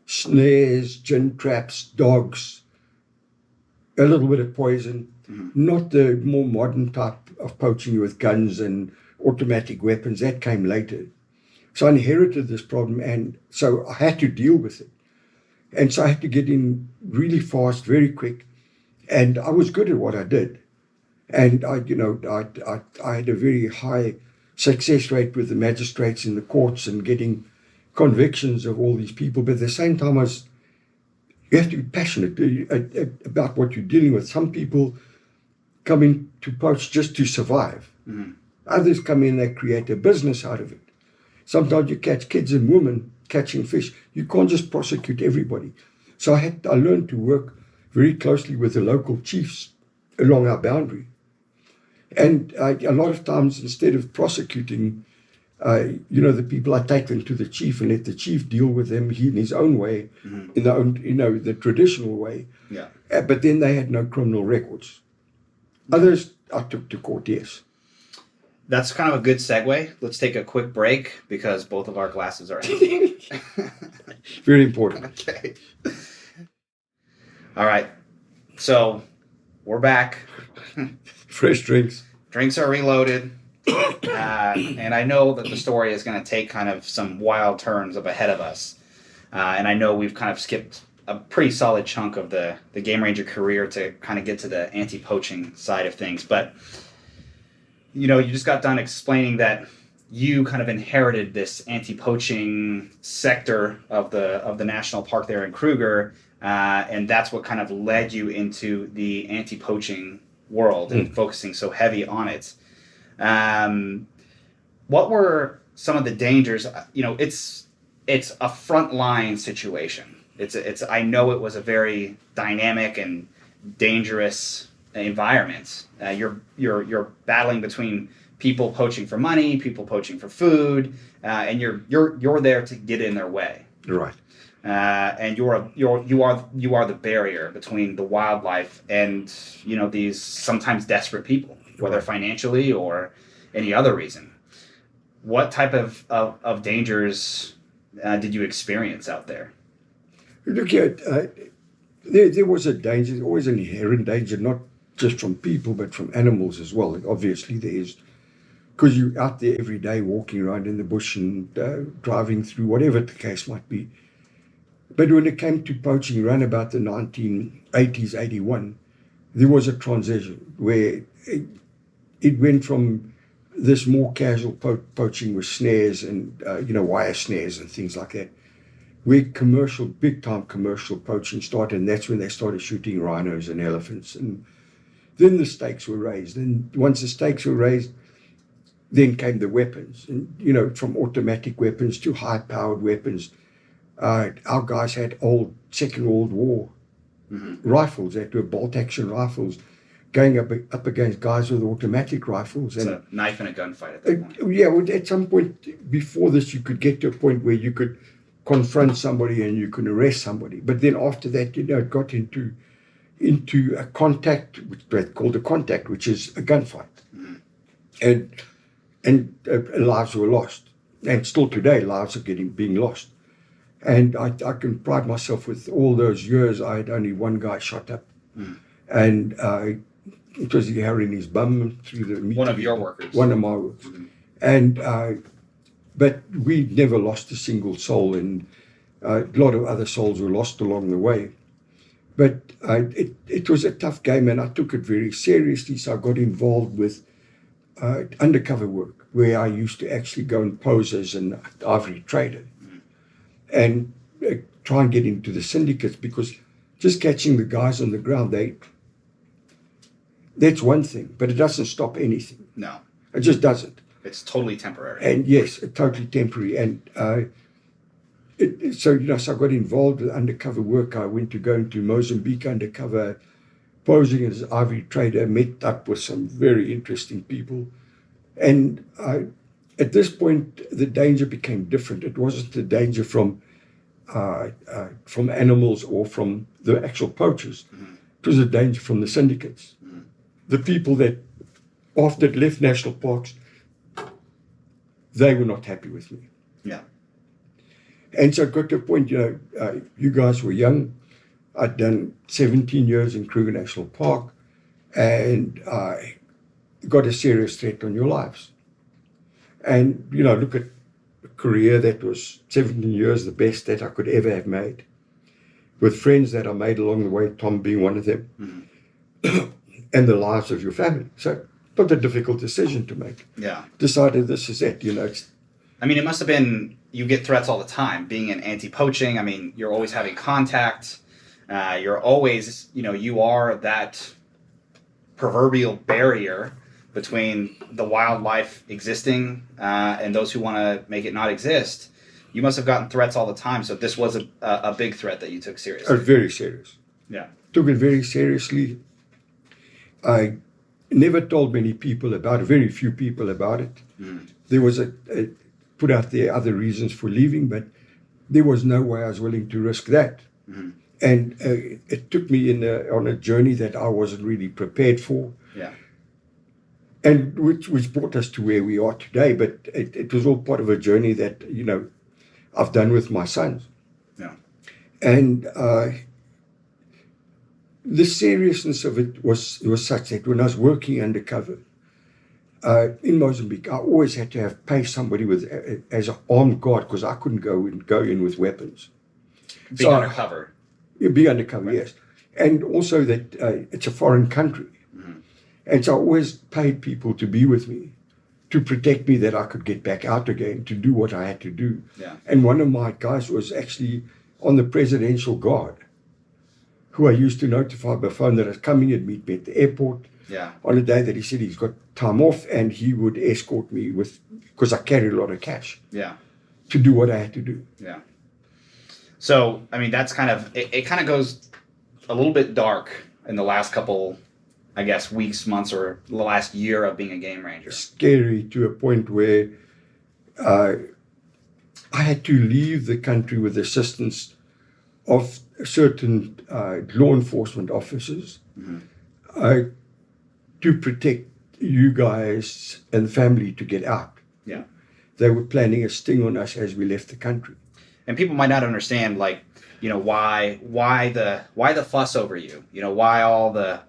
Snares, gin traps, dogs, a little bit of poison, not the more modern type of poaching with guns and automatic weapons. That came later. So I inherited this problem, and so I had to deal with it. And so I had to get in really fast, very quick, and I was good at what I did. And I had a very high success rate with the magistrates in the courts and getting convictions of all these people. But at the same time, you have to be passionate about what you're dealing with. Some people come in to poach just to survive. Others come in, they create a business out of it. Sometimes you catch kids and women catching fish. You can't just prosecute everybody. So I learned to work very closely with the local chiefs along our boundary. And a lot of times, instead of prosecuting, the people, I take them to the chief and let the chief deal with them in his own way, in the traditional way. Yeah. But then they had no criminal records. Others I took to court, yes. That's kind of a good segue. Let's take a quick break because both of our glasses are empty. Very important. Okay. All right. So we're back. Fresh drinks. Drinks are reloaded. And I know that the story is going to take kind of some wild turns up ahead of us. And I know we've kind of skipped a pretty solid chunk of the Game Ranger career to kind of get to the anti-poaching side of things. But, you just got done explaining that you kind of inherited this anti-poaching sector of the national park there in Kruger. And that's what kind of led you into the anti-poaching world and focusing so heavy on it. What were some of the dangers? It's a frontline situation. I know it was a very dynamic and dangerous environment. You're battling between people poaching for money, people poaching for food, and you're there to get in their way. Right. And you are the barrier between the wildlife and these sometimes desperate people, whether financially or any other reason. What type of dangers did you experience out there? Look, there was a danger, always an inherent danger, not just from people but from animals as well. And obviously there is, because you're out there every day walking around in the bush and driving through, whatever the case might be. But when it came to poaching around about the 1980s, 81, there was a transition where it went from this more casual poaching with snares and, wire snares and things like that, where big-time commercial poaching started, and that's when they started shooting rhinos and elephants. And then the stakes were raised. And once the stakes were raised, then came the weapons, and, from automatic weapons to high-powered weapons, Our guys had old Second World War rifles that were bolt-action rifles, going up against guys with automatic rifles. It's a knife and a gunfight at that point. Yeah, well, at some point before this, you could get to a point where you could confront somebody and you can arrest somebody. But then after that, it got into a contact, which they called a contact, which is a gunfight, and lives were lost, and still today lives are being lost. And I can pride myself with all those years. I had only one guy shot up, and it was the hair in his bum through the meat. One of your workers. One of my workers, and but we never lost a single soul, and a lot of other souls were lost along the way. But it was a tough game, and I took it very seriously. So I got involved with undercover work, where I used to actually go and pose as an ivory trader, and try and get into the syndicates, because just catching the guys on the ground, that's one thing, but it doesn't stop anything. No. It just doesn't. It's totally temporary. And yes, totally temporary. And so I got involved with undercover work. I went to go into Mozambique undercover, posing as an ivory trader, met up with some very interesting people. And at this point, the danger became different. It wasn't the danger from animals or from the actual poachers. It was a danger from the syndicates. The people that, after it left national parks, they were not happy with me. Yeah. And so it got to a point, you guys were young. I'd done 17 years in Kruger National Park, and I got a serious threat on your lives. And, look at a career that was 17 years, the best that I could ever have made, with friends that I made along the way, Tom being one of them, and the lives of your family. So not a difficult decision to make. Yeah. Decided this is it, I mean, it must have been, you get threats all the time. Being in anti-poaching, I mean, you're always having contact. You're always, you are that proverbial barrier between the wildlife existing and those who want to make it not exist. You must have gotten threats all the time. So this was a big threat that you took seriously. Very serious. Yeah. Took it very seriously. I never told many people about it, very few people about it. There was put out there other reasons for leaving, but there was no way I was willing to risk that. And it took me on a journey that I wasn't really prepared for. Yeah. And which brought us to where we are today. But it was all part of a journey that, I've done with my sons. Yeah. And the seriousness of it was such that when I was working undercover in Mozambique, I always had to pay somebody as an armed guard, because I couldn't go in with weapons. Being undercover. Be undercover, right. Yes. And also that it's a foreign country. And so I always paid people to be with me, to protect me, that I could get back out again, to do what I had to do. Yeah. And one of my guys was actually on the Presidential Guard, who I used to notify by phone that I was coming and meet me at the airport. Yeah. On a day that he said he's got time off, and he would escort me because I carried a lot of cash. Yeah. To do what I had to do. Yeah. So, I mean, that's it kind of goes a little bit dark in the last couple, I guess, weeks, months, or the last year of being a game ranger. Scary to a point where I had to leave the country with the assistance of certain law enforcement officers to protect you guys and family to get out. Yeah. They were planning a sting on us as we left the country. And people might not understand, why the fuss over you? Why all the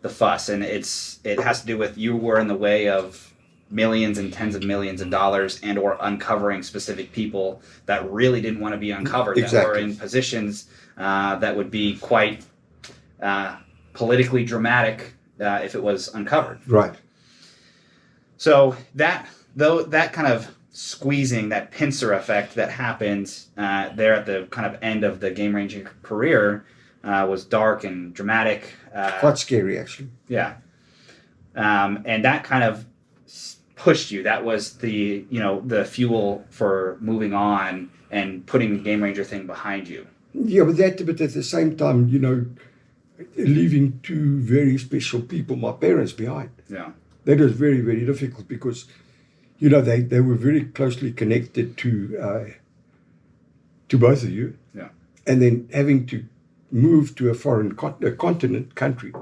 fuss? And it has to do with you were in the way of millions and tens of millions of dollars, and or uncovering specific people that really didn't want to be uncovered. Exactly. That were in positions that would be quite politically dramatic if it was uncovered. Right. So that kind of squeezing, that pincer effect that happened there at the kind of end of the game ranging career was dark and dramatic. Quite scary, actually. Yeah. And that kind of pushed you. That was the, the fuel for moving on and putting the Game Ranger thing behind you. Yeah, but at the same time, leaving two very special people, my parents, behind. Yeah. That was very, very difficult because, they were very closely connected to both of you. Yeah. And then having to move to a foreign country,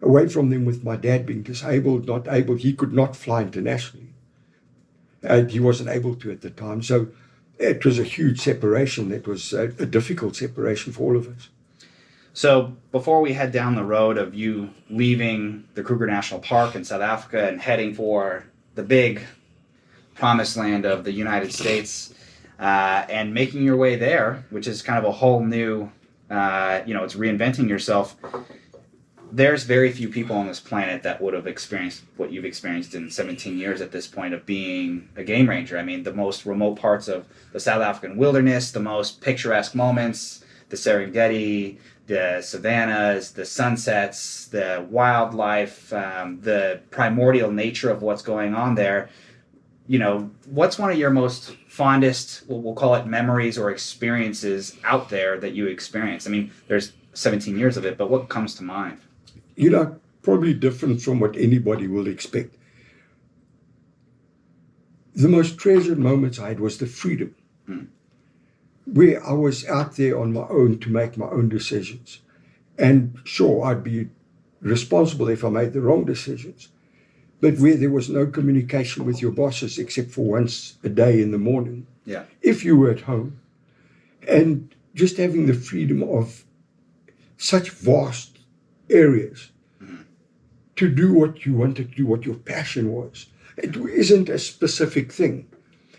away from them, with my dad being disabled, not able, he could not fly internationally. He wasn't able to at the time. So it was a huge separation. It was a difficult separation for all of us. So before we head down the road of you leaving the Kruger National Park in South Africa and heading for the big promised land of the United States, and making your way there, which is kind of a whole new, it's reinventing yourself. There's very few people on this planet that would have experienced what you've experienced in 17 years at this point of being a game ranger. I mean, the most remote parts of the South African wilderness, the most picturesque moments, the Serengeti, the savannas, the sunsets, the wildlife, the primordial nature of what's going on there. What's one of your most fondest, we'll call it memories or experiences out there that you experienced? I mean, there's 17 years of it, but what comes to mind? Probably different from what anybody will expect. The most treasured moments I had was the freedom, where I was out there on my own to make my own decisions. And sure, I'd be responsible if I made the wrong decisions, but where there was no communication with your bosses except for once a day in the morning, if you were at home, and just having the freedom of such vast areas to do what you wanted to do, what your passion was. It isn't a specific thing.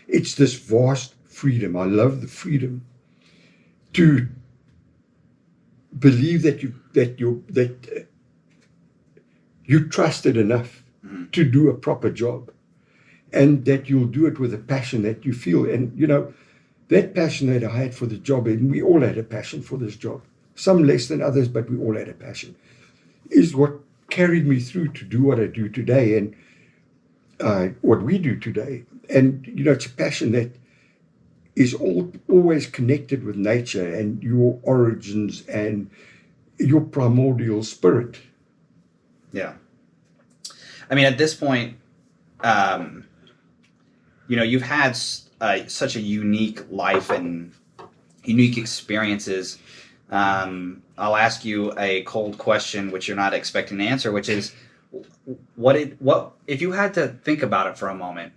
It's this vast freedom. I love the freedom to believe that you trusted enough to do a proper job, and that you'll do it with a passion that you feel. And that passion that I had for the job, and we all had a passion for this job, some less than others, but we all had a passion, is what carried me through to do what I do today, and what we do today. And it's a passion that is always connected with nature and your origins and your primordial spirit. Yeah. I mean, at this point, you've had such a unique life and unique experiences. I'll ask you a cold question, which you're not expecting to answer, which is, what if you had to think about it for a moment,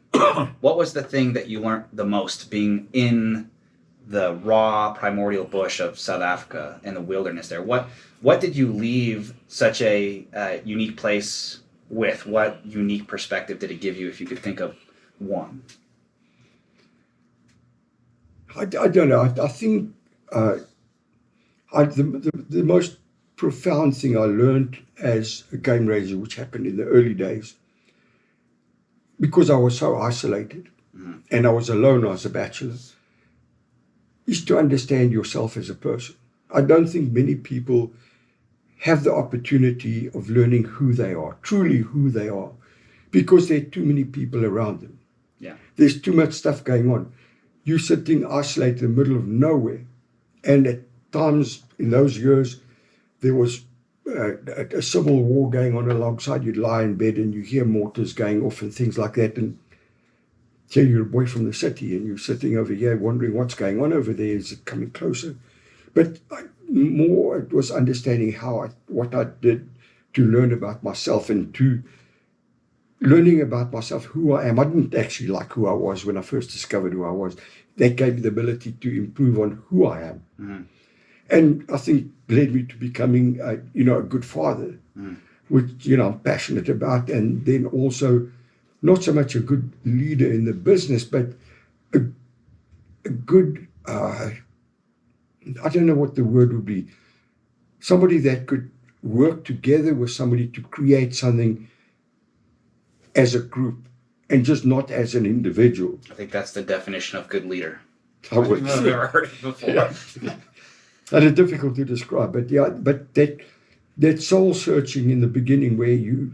what was the thing that you learned the most being in the raw primordial bush of South Africa and the wilderness there? What did you leave such a unique place with? What unique perspective did it give you, if you could think of one? I don't know. I think the most profound thing I learned as a game ranger, which happened in the early days, because I was so isolated and I was alone, I was a bachelor, is to understand yourself as a person. I don't think many people have the opportunity of learning who they are, truly who they are, because there are too many people around them. Yeah. There's too much stuff going on. You're sitting isolated in the middle of nowhere. And at times in those years, there was a civil war going on alongside. You'd lie in bed and you hear mortars going off and things like that. And here you're a boy from the city and you're sitting over here wondering what's going on over there. Is it coming closer? But more it was understanding what I did to learn about myself, and to learning about myself, who I am. I didn't actually like who I was when I first discovered who I was. That gave me the ability to improve on who I am. Mm-hmm. And I think led me to becoming, a good father, which, I'm passionate about. And then also not so much a good leader in the business, but a good, I don't know what the word would be, somebody that could work together with somebody to create something as a group and just not as an individual. I think that's the definition of good leader. I would. I've never heard it before. Yeah. And it's difficult to describe, but that soul searching in the beginning, where you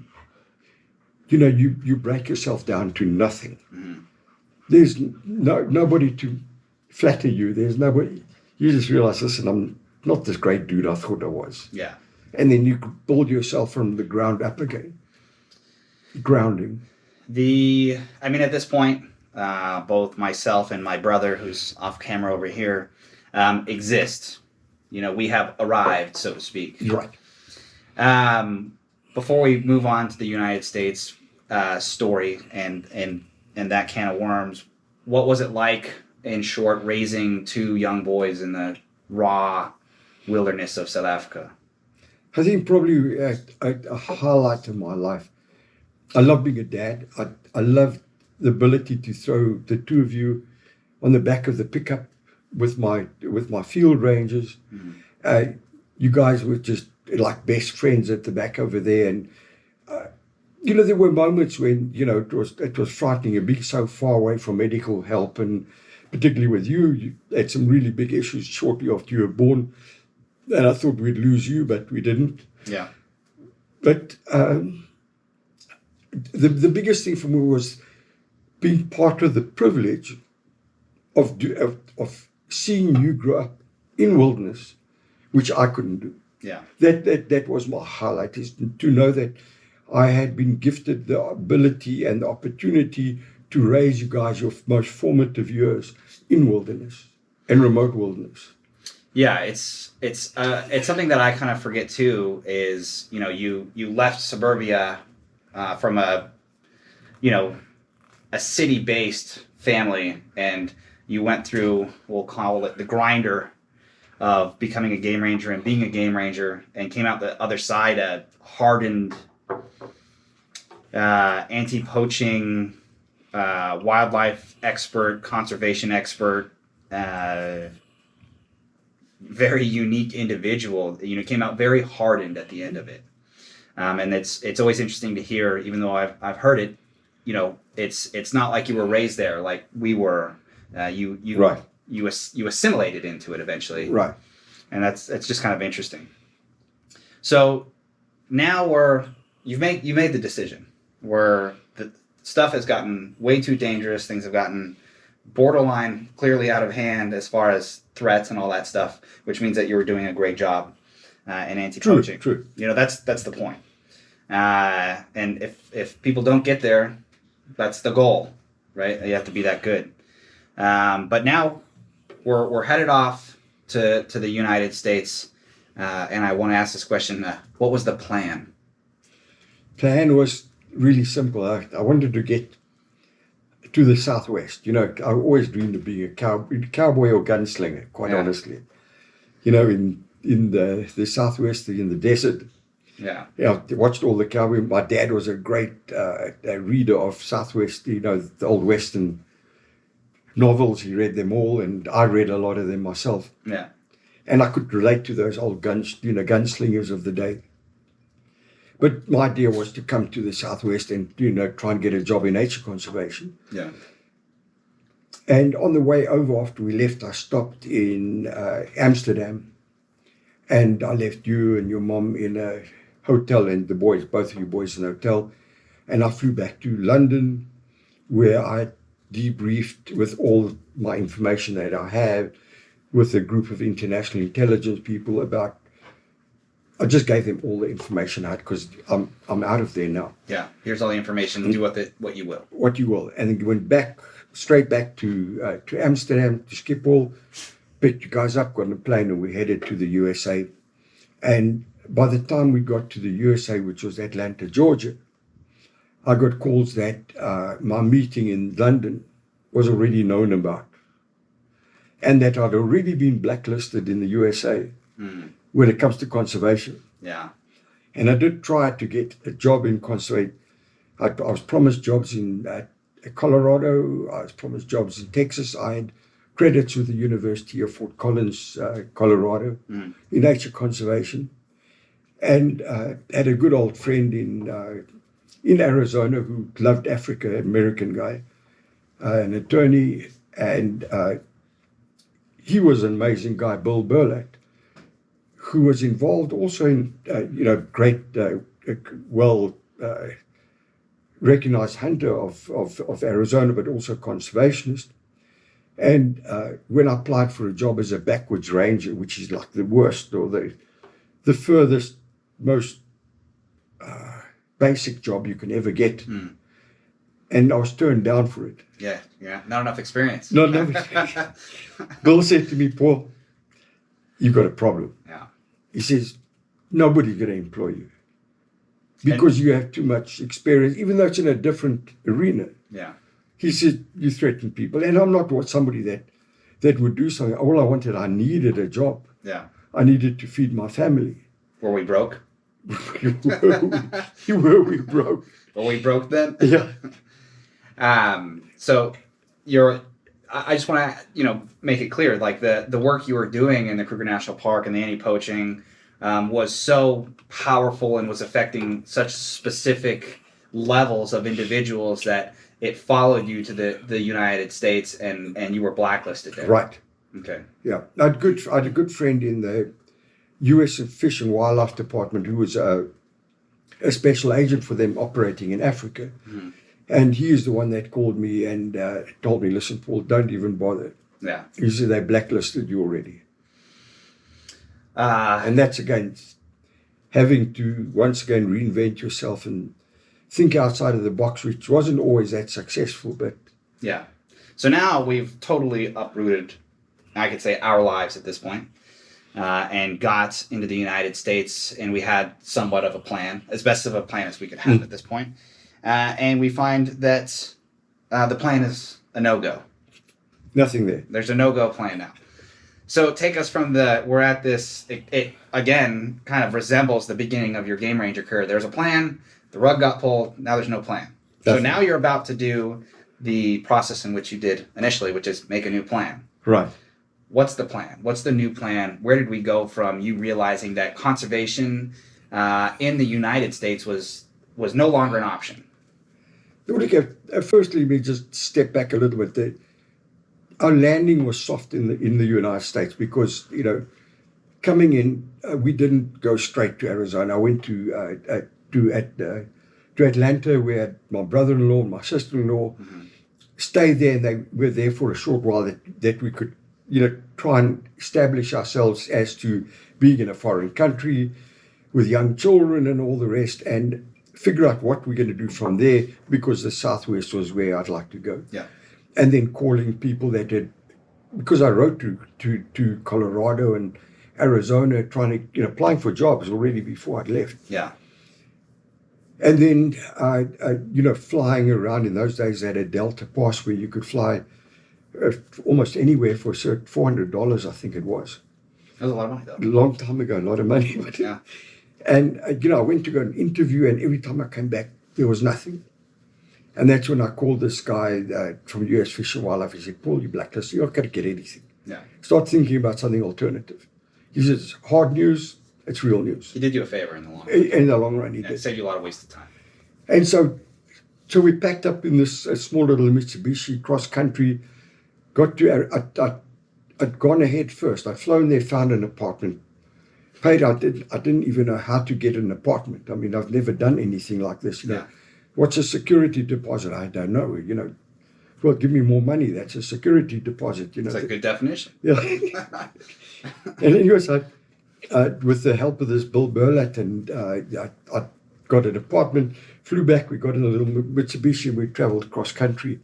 you break yourself down to nothing. There's nobody to flatter you. There's nobody. You just realize, listen, I'm not this great dude I thought I was. Yeah. And then you build yourself from the ground up again. Grounding. At this point, both myself and my brother, who's off camera over here, exist. We have arrived, so to speak. Right. Before we move on to the United States story and that can of worms, what was it like, in short, raising two young boys in the raw wilderness of South Africa? I think probably a highlight of my life. I love being a dad. I love the ability to throw the two of you on the back of the pickup with my field rangers. You guys were just like best friends at the back over there, and there were moments when it was frightening, being so far away from medical help, and particularly with you had some really big issues shortly after you were born, and I thought we'd lose you, but we didn't. Yeah. But the biggest thing for me was being part of the privilege of seeing you grow up in wilderness, which I couldn't do. Yeah. That was my highlight, is to know that I had been gifted the ability and the opportunity to raise you guys your most formative years in wilderness and remote wilderness. Yeah, it's something that I kind of forget too. Is you left suburbia from a city-based family, and you went through, we'll call it the grinder of becoming a game ranger and being a game ranger, and came out the other side a hardened anti-poaching wildlife expert, conservation expert, very unique individual. Came out very hardened at the end of it, and it's always interesting to hear. Even though I've heard it, it's not like you were raised there like we were. You Right. You assimilated into it eventually, Right. And that's just kind of interesting. So now you made the decision where the stuff has gotten way too dangerous. Things have gotten borderline clearly out of hand as far as threats and all that stuff, which means that you were doing a great job in anti-poaching. True. That's the point. And if people don't get there, that's the goal, right? You have to be that good. But now we're headed off to the United States, and I want to ask this question: what was the plan? Plan was really simple. I wanted to get to the Southwest. I always dreamed of being a cowboy or gunslinger, quite honestly. In the Southwest, in the desert. Yeah. I watched all the cowboy. My dad was a great reader of Southwest, the old Western novels. He read them all, and I read a lot of them myself. Yeah. And I could relate to those old gunslingers of the day. But my idea was to come to the Southwest and, try and get a job in nature conservation. Yeah. And on the way over, after we left, I stopped in Amsterdam, and I left you and your mom in a hotel, and the boys, both of you boys, in a hotel. And I flew back to London, where I debriefed with all my information that I have with a group of international intelligence people about. I just gave them all the information out because I'm out of there now. Yeah. Here's all the information. Do with it what you will. What you will. And then went straight back to Amsterdam, to Schiphol, picked you guys up, got on a plane, and we headed to the USA. And by the time we got to the USA, which was Atlanta, Georgia, I got calls that my meeting in London was already known about, and that I'd already been blacklisted in the USA when it comes to conservation. Yeah. And I did try to get a job in conservation. I was promised jobs in Colorado. I was promised jobs in Texas. I had credits with the University of Fort Collins, Colorado, in nature conservation, and had a good old friend in Arizona who loved Africa, American guy, an attorney, and he was an amazing guy, Bill Burlack, who was involved also in great, recognized hunter of Arizona, but also conservationist. And when I applied for a job as a backwoods ranger, which is like the worst or the furthest, most basic job you can ever get. And I was turned down for it. Yeah, not enough experience. Not enough experience. Bill said to me, Paul, you've got a problem. Yeah. He says, nobody's going to employ you because you have too much experience, even though it's in a different arena. Yeah. He said, you threaten people. And I'm not somebody that would do something. All I wanted, I needed a job. Yeah. I needed to feed my family. Were we broke? Were we broke? Were we broke then? Yeah. So I just want to, make it clear, like the work you were doing in the Kruger National Park and the anti-poaching was so powerful and was affecting such specific levels of individuals that it followed you to the United States and you were blacklisted there. Right. Okay. Yeah. I had a good friend in the U.S. Fish and Wildlife Department who was a special agent for them operating in Africa. Mm-hmm. And he is the one that called me and told me, listen, Paul, don't even bother. Yeah. He said they blacklisted you already. And that's, again, having to once again reinvent yourself and think outside of the box, which wasn't always that successful. But yeah. So now we've totally uprooted, I could say, our lives at this point, and got into the United States, and we had somewhat of a plan, as best of a plan as we could have at this point. And we find that the plan is a no-go. Nothing there. There's a no-go plan now. So take us from we're at this, it again kind of resembles the beginning of your game ranger career. There's a plan, the rug got pulled, now there's no plan. Definitely. So now you're about to do the process in which you did initially, which is make a new plan. Right. What's the plan? What's the new plan? Where did we go from you realizing that conservation in the United States was no longer an option? Firstly, let me just step back a little bit. Our landing was soft in the United States because, coming in, we didn't go straight to Arizona. I went to Atlanta, where my brother-in-law and my sister-in-law stayed there, and they were there for a short while that we could, try and establish ourselves as to being in a foreign country with young children and all the rest, and figure out what we're going to do from there, because the Southwest was where I'd like to go. Yeah. And then calling people that because I wrote to Colorado and Arizona, trying to, applying for jobs already before I'd left. Yeah. And then, flying around in those days, they had a Delta Pass where you could fly almost anywhere for $400, I think it was. That was a lot of money, though. A long time ago, a lot of money. But, yeah. And, I went to go an interview, and every time I came back, there was nothing. And that's when I called this guy from U.S. Fish and Wildlife. He said, Paul, you're blacklisted. You're not going to get anything. Yeah. Start thinking about something alternative. He says, hard news, it's real news. He did you a favor in the long run. In the long run, he did. It saved you a lot of wasted time. And so we packed up in this small little Mitsubishi cross-country, got to, I'd gone ahead first. I'd flown there, found an apartment, paid. I didn't even know how to get an apartment. I mean, I've never done anything like this, Yeah. What's a security deposit? I don't know, Well, give me more money. That's a security deposit, It's a good definition. Yeah. And anyways, with the help of this Bill Burlatt, and I got an apartment, flew back. We got in a little Mitsubishi, and we traveled cross country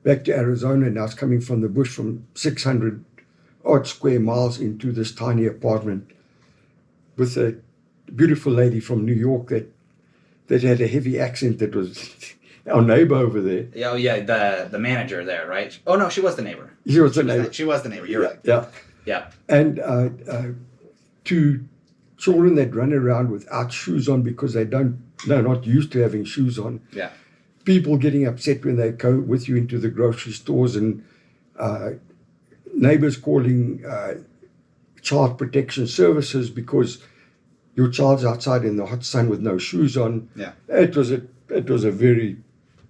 back to Arizona. Now it's coming from the bush from 600 odd square miles into this tiny apartment with a beautiful lady from New York that had a heavy accent that was our neighbor over there. Oh, yeah, the manager there, right? Oh, no, she was the neighbor. She was the neighbor. She was the neighbor, you're right. Yeah. Yeah. And to children that run around without shoes on because they're not used to having shoes on. Yeah. People getting upset when they go with you into the grocery stores, and neighbors calling child protection services because your child's outside in the hot sun with no shoes on. Yeah. It was a very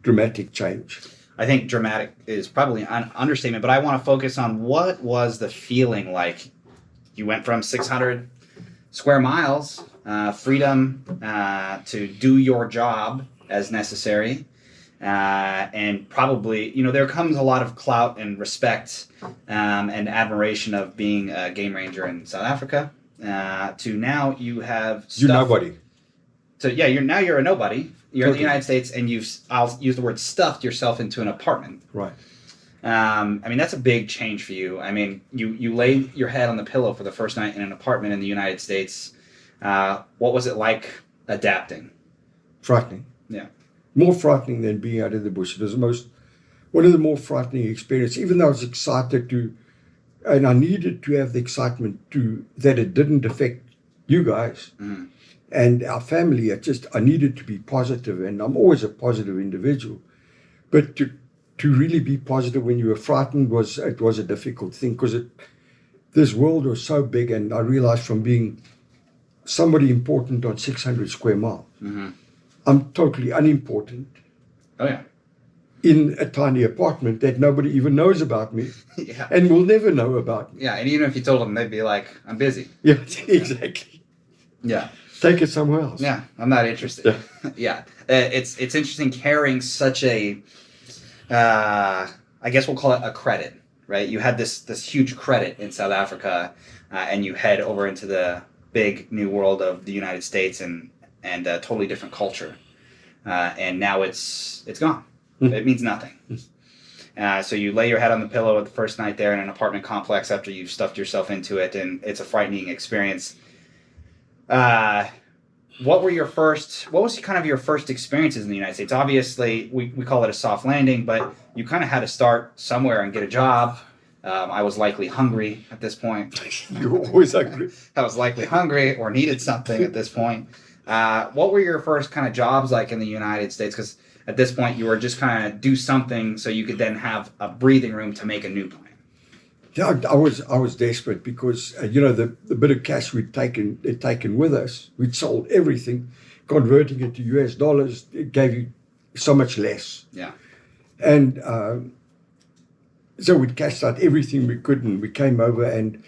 dramatic change. I think dramatic is probably an understatement, but I want to focus on what was the feeling like. You went from 600 square miles, freedom to do your job as necessary. And probably, there comes a lot of clout and respect and admiration of being a game ranger in South Africa. To now you have stuff. You're nobody. So yeah, you're a nobody. You're in the Totally. United States, and I'll use the word stuffed yourself into an apartment. Right. That's a big change for you. You lay your head on the pillow for the first night in an apartment in the United States. What was it like adapting? Frightening. Yeah. More frightening than being out of the bush. It was one of the more frightening experiences, even though I was excited and I needed to have the excitement that it didn't affect you guys and our family. I needed to be positive, and I'm always a positive individual. But to really be positive when you were frightened was a difficult thing, because this world was so big, and I realized from being somebody important on 600 square miles, I'm totally unimportant. Oh yeah. In a tiny apartment that nobody even knows about me. Yeah. And will never know about me. Yeah, and even if you told them, they'd be like, "I'm busy." Yeah, exactly. Yeah. Take it somewhere else. Yeah, I'm not interested. Yeah. It's interesting carrying such a, I guess we'll call it a credit, right? You had this huge credit in South Africa, and you head over into the big new world of the United States and a totally different culture, and now it's gone. It means nothing. So you lay your head on the pillow at the first night there in an apartment complex after you've stuffed yourself into it, and it's a frightening experience. What was kind of your first experiences in the United States? Obviously, we call it a soft landing, but you kind of had to start somewhere and get a job. I was likely hungry at this point. You're always hungry. I was likely hungry or needed something at this point. What were your first kind of jobs like in the United States? Because at this point, you were just kind of do something so you could then have a breathing room to make a new plan. Yeah, I was desperate because the bit of cash we'd taken with us, we'd sold everything, converting it to US dollars. It gave you so much less. Yeah. And so we'd cashed out everything we could, and we came over, and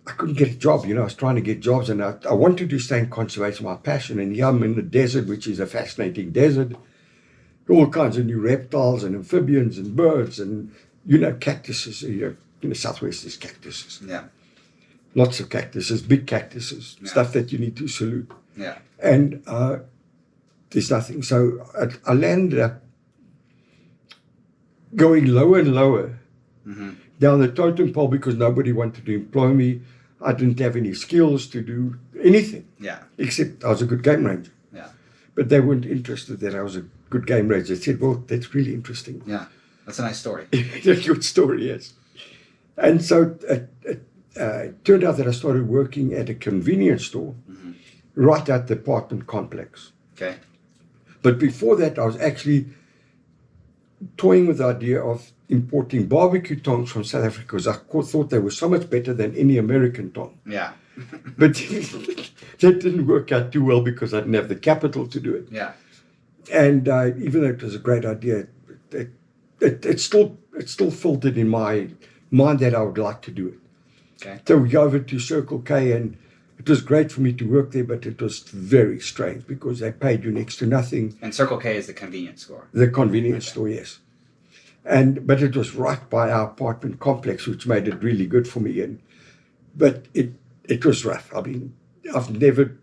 I couldn't get a job. I was trying to get jobs, and I wanted to stay in conservation, my passion. And here I'm in the desert, which is a fascinating desert. All kinds of new reptiles and amphibians and birds and, cactuses. In the Southwest there's cactuses. Yeah. Lots of cactuses, big cactuses, Yeah. stuff that you need to salute. Yeah. And there's nothing. So I landed up going lower and lower down the totem pole because nobody wanted to employ me. I didn't have any skills to do anything. Yeah. Except I was a good game ranger. Yeah. But they weren't interested that I was a good game ranger. They said, well, that's really interesting. Yeah. That's a nice story. It's a good story, yes. And so it turned out that I started working at a convenience store right at the apartment complex. Okay. But before that, I was actually toying with the idea of importing barbecue tongs from South Africa because I thought they were so much better than any American tong. Yeah. But that didn't work out too well because I didn't have the capital to do it. Yeah. And even though it was a great idea, it still filtered in my mind that I would like to do it. Okay. So we go over to Circle K, and it was great for me to work there, but it was very strange because they paid you next to nothing. And Circle K is the convenience store. The convenience store, yes. But it was right by our apartment complex, which made it really good for me. But it was rough. I mean, I've never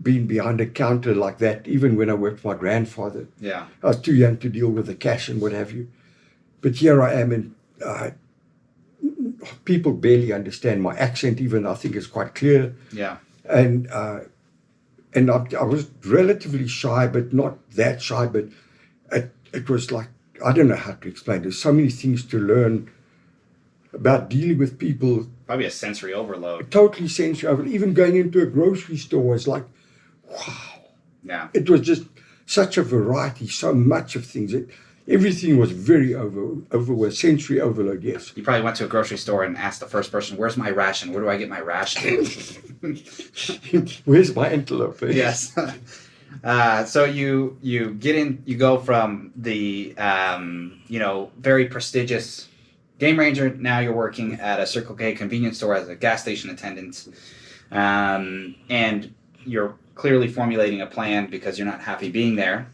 been behind a counter like that, even when I worked for my grandfather. Yeah. I was too young to deal with the cash and what have you. But here I am, and people barely understand my accent, even I think it's quite clear. Yeah. And I was relatively shy, but not that shy. But it was like, I don't know how to explain. There's so many things to learn about dealing with people. Probably a sensory overload. Totally sensory overload. Even going into a grocery store was like, wow. Yeah. It was just such a variety, so much of things. Everything was very over sensory overload, yes. You probably went to a grocery store and asked the first person, "Where's my ration? Where do I get my ration?" Where's my antelope? Yes. So you get in, you go from the very prestigious game ranger. Now you're working at a Circle K convenience store as a gas station attendant, and you're clearly formulating a plan because you're not happy being there,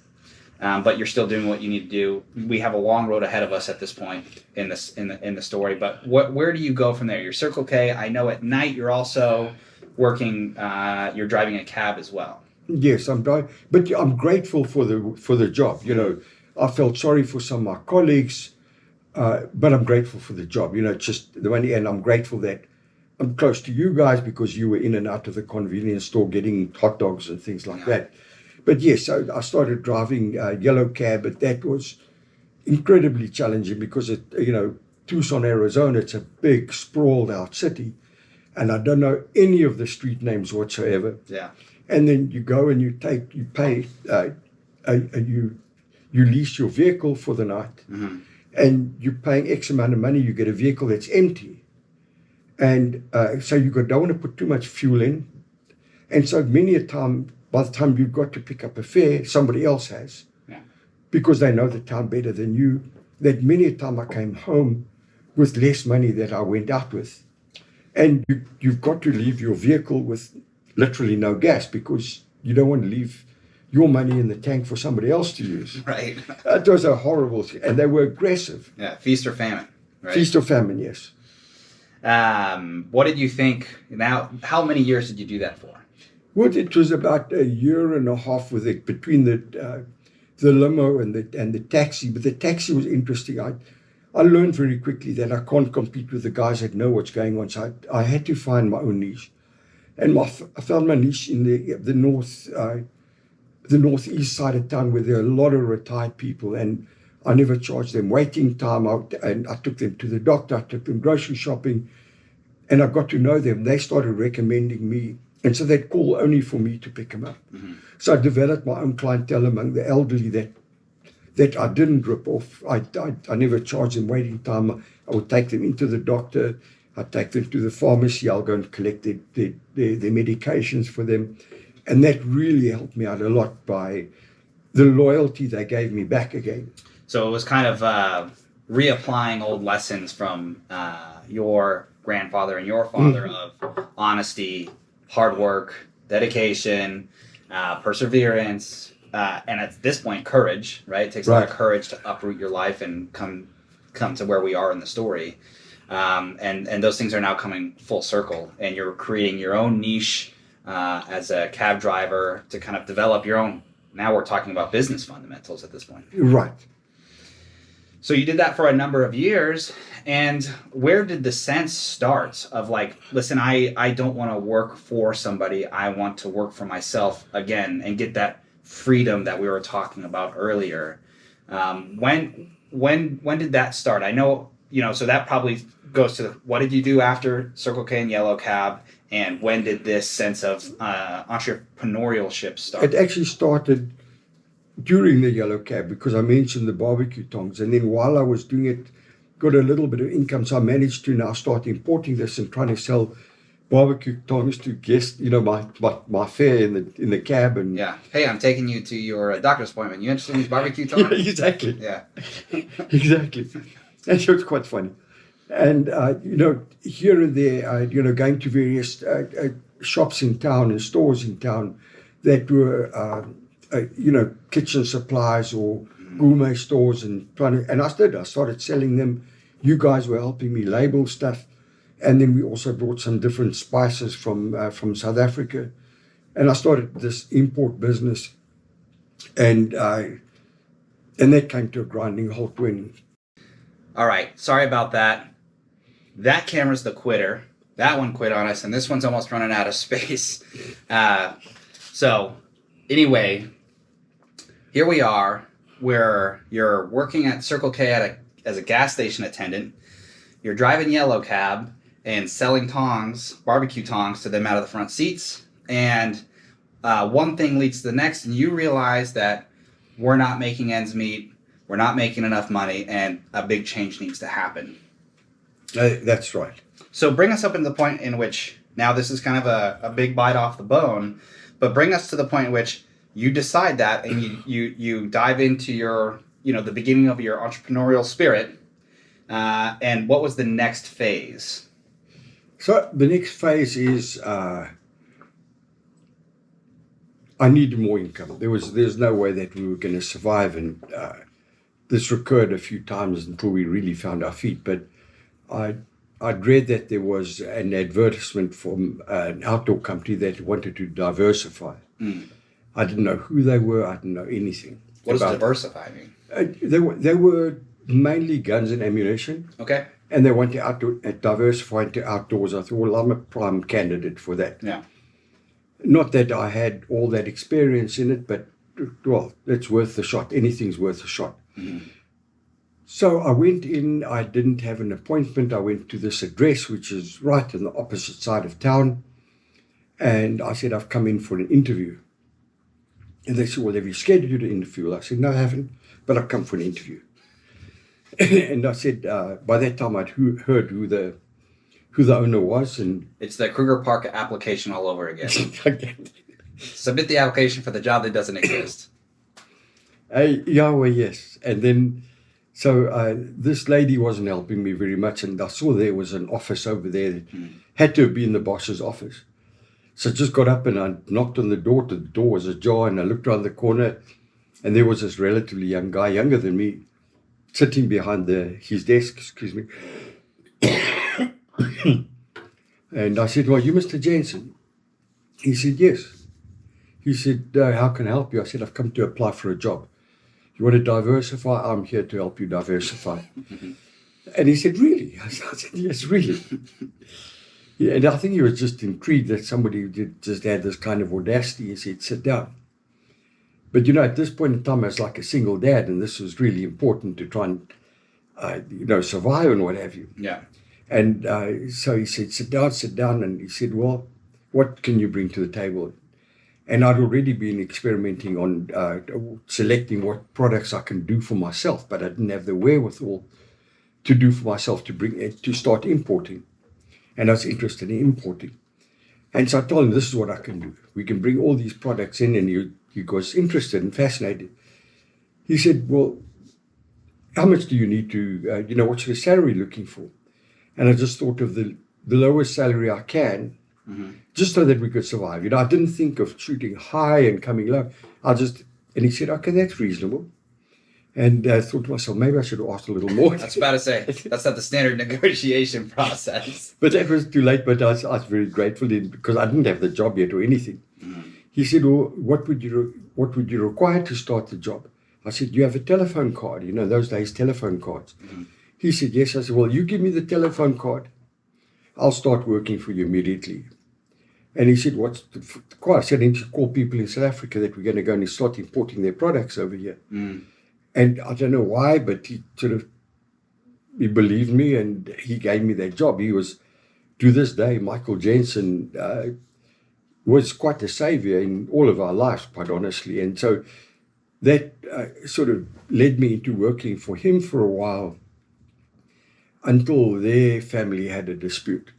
but you're still doing what you need to do. We have a long road ahead of us at this point in the story. But where do you go from there? You're Circle K. I know at night you're also working. You're driving a cab as well. Yes, I'm driving, but I'm grateful for the job. You know, I felt sorry for some of my colleagues, but I'm grateful for the job. You know, just the money, and I'm grateful that I'm close to you guys because you were in and out of the convenience store getting hot dogs and things like that. But yes, I started driving yellow cab, but that was incredibly challenging because Tucson, Arizona, it's a big sprawled out city, and I don't know any of the street names whatsoever. Yeah. And then you go and you pay, you lease your vehicle for the night, and you're paying X amount of money. You get a vehicle that's empty, and so you don't want to put too much fuel in, and so many a time, by the time you've got to pick up a fare, somebody else has, because they know the town better than you. That many a time I came home with less money that I went out with, and you've got to leave your vehicle with literally no gas because you don't want to leave your money in the tank for somebody else to use. Right. It was a horrible thing, and they were aggressive. Yeah, feast or famine. Right? Feast or famine, yes. What did you think? Now, how many years did you do that for? Well, it was about a year and a half with it between the limo and the taxi. But the taxi was interesting. I learned very quickly that I can't compete with the guys that know what's going on. So I had to find my own niche. And I found my niche in the northeast side of town where there are a lot of retired people, and I never charged them waiting time out, and I took them to the doctor, I took them grocery shopping, and I got to know them. They started recommending me, and so they'd call only for me to pick them up. So I developed my own clientele among the elderly that I didn't rip off. I never charged them waiting time. I would take them into the doctor. I'd take them to the pharmacy. I'll go and collect their medications for them. And that really helped me out a lot by the loyalty they gave me back again. So it was kind of reapplying old lessons from your grandfather and your father of honesty, hard work, dedication, perseverance, and at this point, courage, right? It takes a lot of courage to uproot your life and come to where we are in the story. And those things are now coming full circle, and you're creating your own niche as a cab driver to kind of develop your own. Now we're talking about business fundamentals at this point. Right. So you did that for a number of years, and where did the sense start of like, listen, I don't want to work for somebody. I want to work for myself again and get that freedom that we were talking about earlier. When did that start? I know, so that probably goes to what did you do after Circle K and Yellow Cab, and when did this sense of entrepreneurship start? It actually started during the Yellow Cab because I mentioned the barbecue tongs, and then while I was doing it, got a little bit of income, so I managed to now start importing this and trying to sell barbecue tongs to guests, my fare in the cab. And yeah, hey, I'm taking you to your doctor's appointment. You interested in these barbecue tongs? Yeah, exactly. Yeah, exactly. And so it's quite funny. And here and there, going to various shops in town and stores in town that were kitchen supplies or gourmet stores, and I started selling them. You guys were helping me label stuff, and then we also brought some different spices from South Africa, and I started this import business, and that came to a grinding halt when. All right, sorry about that. That camera's the quitter. That one quit on us, and this one's almost running out of space. So anyway, here we are where you're working at Circle K as a gas station attendant. You're driving Yellow Cab and selling tongs, barbecue tongs, to them out of the front seats. And one thing leads to the next, and you realize that we're not making ends meet. We're not making enough money, and a big change needs to happen. That's right. So bring us up into the point in which, now this is kind of a big bite off the bone, but bring us to the point in which you decide that, and you dive into your, the beginning of your entrepreneurial spirit. And what was the next phase? So the next phase is I needed more income. There's no way that we were going to survive, and this recurred a few times until we really found our feet. But I'd read that there was an advertisement from an outdoor company that wanted to diversify. I didn't know who they were. I didn't know anything. What does diversify mean? They were mainly guns and ammunition. Okay. And they wanted to diversify into outdoors. I thought, well, I'm a prime candidate for that. Yeah. Not that I had all that experience in it, but, well, it's worth a shot. Anything's worth a shot. Mm-hmm. So I went in. I didn't have an appointment. I went to this address, which is right on the opposite side of town. And I said, I've come in for an interview. And they said, well, have you scheduled an interview? I said, no, I haven't, but I've come for an interview. And I said, by that time I'd heard who the owner was. And it's the Kruger Park application all over again. Submit the application for the job that doesn't exist. Yeah, well, yes. And then, so this lady wasn't helping me very much. And I saw there was an office over there that had to have been the boss's office. So I just got up and I knocked on the door. The door was ajar, and I looked around the corner, and there was this relatively young guy, younger than me, sitting behind his desk, excuse me. And I said, well, you Mr. Jensen? He said, yes. He said, how can I help you? I said, I've come to apply for a job. You want to diversify? I'm here to help you diversify. And he said, really? I said, yes, really. Yeah, and I think he was just intrigued that somebody just had this kind of audacity. He said, sit down. But, at this point in time, I was like a single dad, and this was really important to try and, survive and what have you. Yeah. And so he said, sit down. And he said, well, what can you bring to the table? And I'd already been experimenting on selecting what products I can do for myself, but I didn't have the wherewithal to do for myself to start importing. And I was interested in importing. And so I told him, this is what I can do. We can bring all these products in, and he was interested and fascinated. He said, well, how much do you need to, what's your salary looking for? And I just thought of the lowest salary I can, just so that we could survive. I didn't think of shooting high and coming low. And he said, okay, that's reasonable. And I thought to myself, maybe I should have asked a little more. That's about to say, that's not the standard negotiation process. But that was too late, but I was very grateful because I didn't have the job yet or anything. He said, well, what would you require to start the job? I said, do you have a telephone card? Those days, telephone cards. He said, yes. I said, well, you give me the telephone card. I'll start working for you immediately. And he said, what's the card? I said, I need to call people in South Africa that we're going to go and start importing their products over here. And I don't know why, but he believed me, and he gave me that job. He was, to this day, Michael Jensen was quite a savior in all of our lives, quite honestly. And so that sort of led me into working for him for a while until their family had a dispute.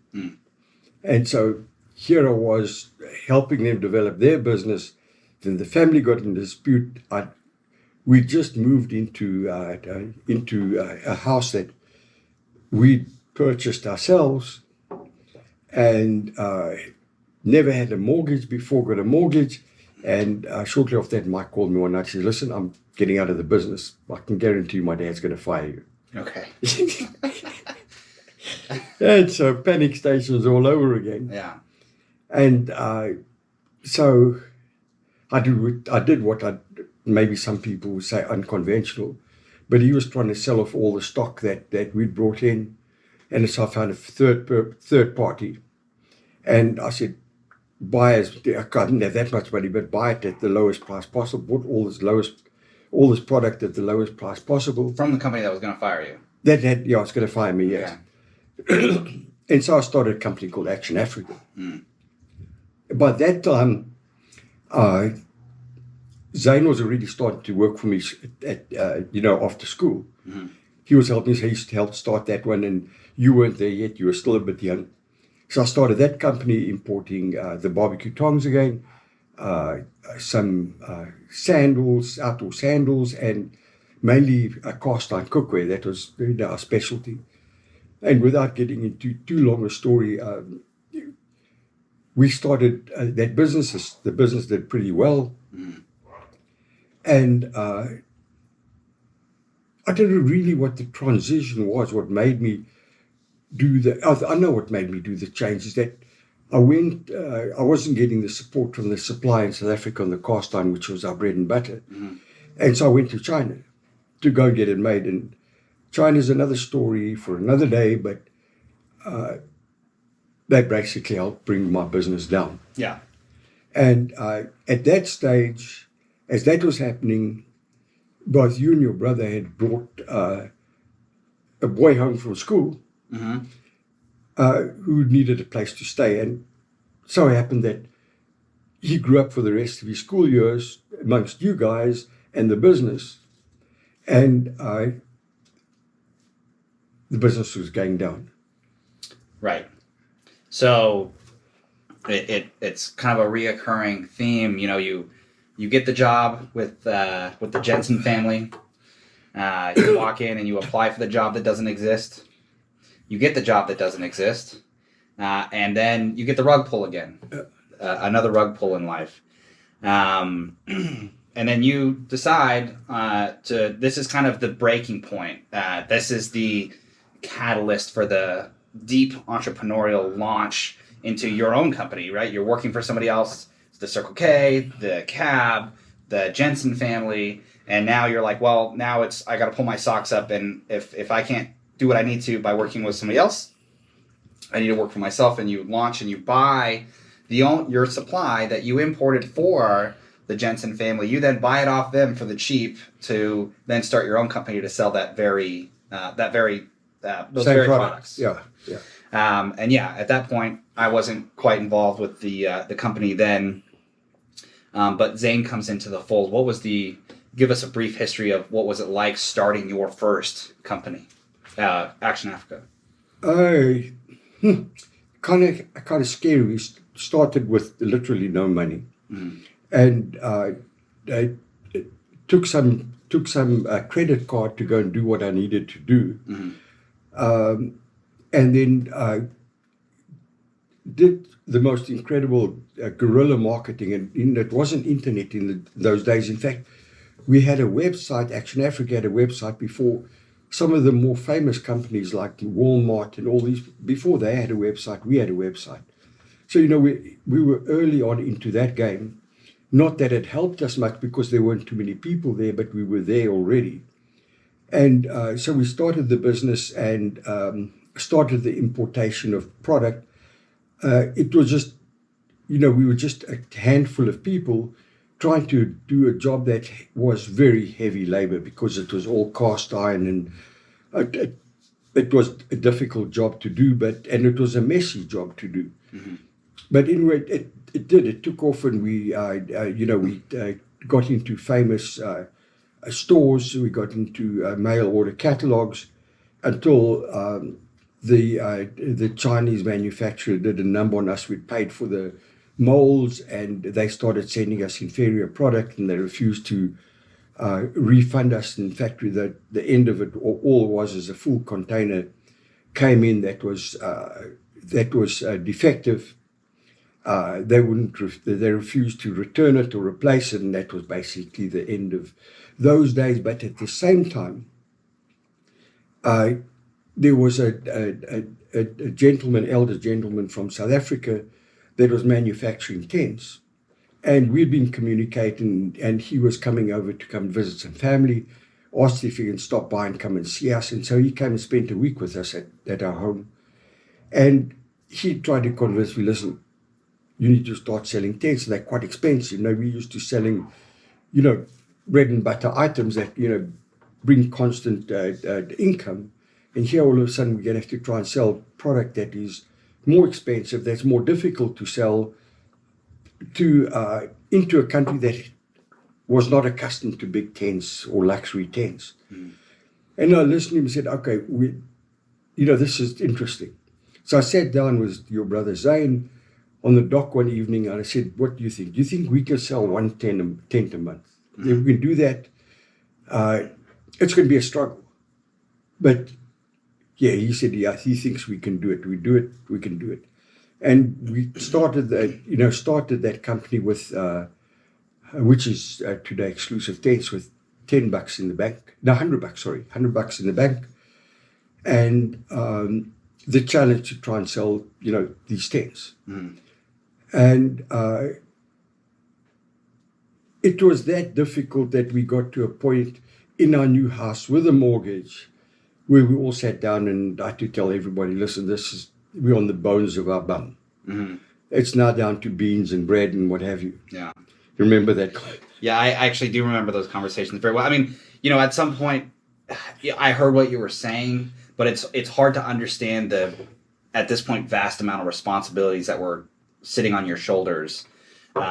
And so here I was helping them develop their business. Then the family got in a dispute. We just moved into a house that we purchased ourselves, and never had a mortgage before, got a mortgage. And shortly after that, Mike called me one night and said, listen, I'm getting out of the business. I can guarantee you my dad's going to fire you. Okay. And so panic stations all over again. Yeah. And so I did what maybe some people would say unconventional, but he was trying to sell off all the stock that we'd brought in. And so I found a third party. And I said, buyers, I didn't have that much money, but buy it at the lowest price possible. Bought all this product at the lowest price possible. From the company that was going to fire you? It's going to fire me, yes. Okay. And so I started a company called Action Africa. By that time, Zane was already starting to work for me at after school. He was helping me. He used to help start that one, and you weren't there yet. You were still a bit young. So I started that company importing the barbecue tongs again, some sandals, outdoor sandals, and mainly cast iron cookware. That was our specialty. And without getting into too long a story, we started that business. The business did pretty well. And I don't know really what the transition was, what made me do I know what made me do the change is that I wasn't getting the support from the supply in South Africa on the cast iron, which was our bread and butter. And so I went to China to go get it made. And China's another story for another day, but that basically helped bring my business down. Yeah. And at that stage, as that was happening, both you and your brother had brought a boy home from school who needed a place to stay. And so it happened that he grew up for the rest of his school years amongst you guys and the business. And the business was going down. Right. So it's kind of a reoccurring theme. You know, you get the job with the Jensen family. You walk in and you apply for the job that doesn't exist. You get the job that doesn't exist, and then you get the rug pull again. Another rug pull in life. And then you decide this is kind of the breaking point. This is the catalyst for the deep entrepreneurial launch into your own company, right? You're working for somebody else, the Circle K, the cab, the Jensen family, and now you're like, well, now I got to pull my socks up, and if I can't do what I need to by working with somebody else, I need to work for myself. And you launch and you buy your supply that you imported for the Jensen family. You then buy it off them for the cheap to then start your own company to sell those very products. Yeah. And yeah, at that point, I wasn't quite involved with the company then. But Zane comes into the fold. Give us a brief history of what was it like starting your first company, Action Africa? Kind of scary. We started with literally no money, and I took some credit card to go and do what I needed to do, and then did the most incredible guerrilla marketing, and it wasn't internet in those days. In fact, we had a website. Action Africa had a website before some of the more famous companies like Walmart and all these. Before they had a website, we had a website. So we were early on into that game. Not that it helped us much because there weren't too many people there, but we were there already. And so we started the business and started the importation of product. It was just, we were just a handful of people trying to do a job that was very heavy labor because it was all cast iron, and it was a difficult job to do, and it was a messy job to do. But anyway, it took off, and we got into famous stores. We got into mail order catalogs until the Chinese manufacturer did a number on us. We paid for the molds, and they started sending us inferior product, and they refused to refund us. In fact, the end of it, all it was is a full container came in that was defective. They refused to return it or replace it, and that was basically the end of those days. But at the same time, there was a elder gentleman from South Africa that was manufacturing tents, and we'd been communicating, and he was coming over to come visit some family, asked if he can stop by and come and see us. And so he came and spent a week with us at our home, and he tried to convince me, listen, you need to start selling tents. They're quite expensive. We used to selling, bread and butter items that, bring constant income. And here all of a sudden we're going to have to try and sell product that is more expensive, that's more difficult to sell into a country that was not accustomed to big tents or luxury tents. And I listened to him and said, okay, this is interesting. So I sat down with your brother Zane on the dock one evening, and I said, what do you think? Do you think we can sell one tent a month? If we can do that, it's going to be a struggle. But yeah, he said, yeah, he thinks we can do it. We can do it. And we started that company with, which is today Exclusive Tents, with $10 in the bank. No, $100, sorry, $100 in the bank. And the challenge to try and sell, these tents. Mm. And it was that difficult that we got to a point in our new house with a mortgage where we all sat down and I had to tell everybody, listen, we're on the bones of our bum. Mm-hmm. It's now down to beans and bread and what have you. Yeah. Remember that? Yeah, I actually do remember those conversations very well. I mean, at some point, I heard what you were saying, but it's hard to understand the, at this point, vast amount of responsibilities that were sitting on your shoulders.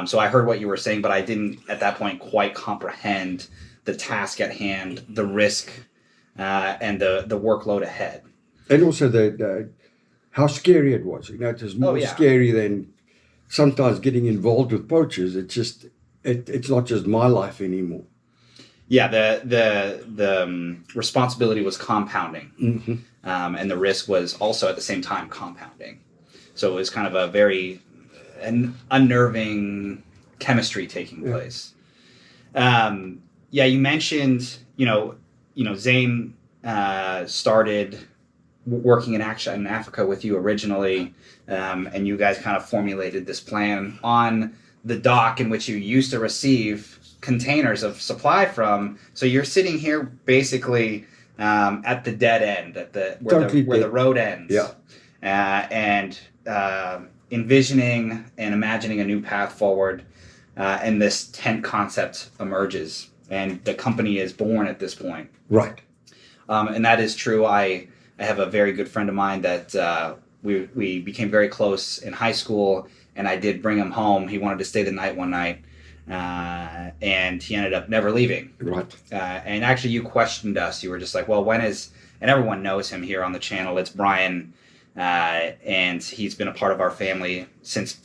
So I heard what you were saying, but I didn't at that point quite comprehend the task at hand, the risk, and the workload ahead. And also the how scary it was. It was more scary than sometimes getting involved with poachers. It's not just my life anymore. Yeah, the responsibility was compounding, Mm-hmm. And the risk was also at the same time compounding. So it was kind of a very unnerving chemistry taking place. You mentioned, Zane started working in Africa with you originally, and you guys kind of formulated this plan on the dock in which you used to receive containers of supply from. So you're sitting here basically at the dead end, where the road ends. Yeah. And envisioning and imagining a new path forward, and this tent concept emerges, and the company is born at this point. Right. And that is true. I have a very good friend of mine that we became very close in high school, and I did bring him home. He wanted to stay the night one night, and he ended up never leaving. Right. And actually, you questioned us. You were just like, well, when is... And everyone knows him here on the channel. It's Brian, and he's been a part of our family since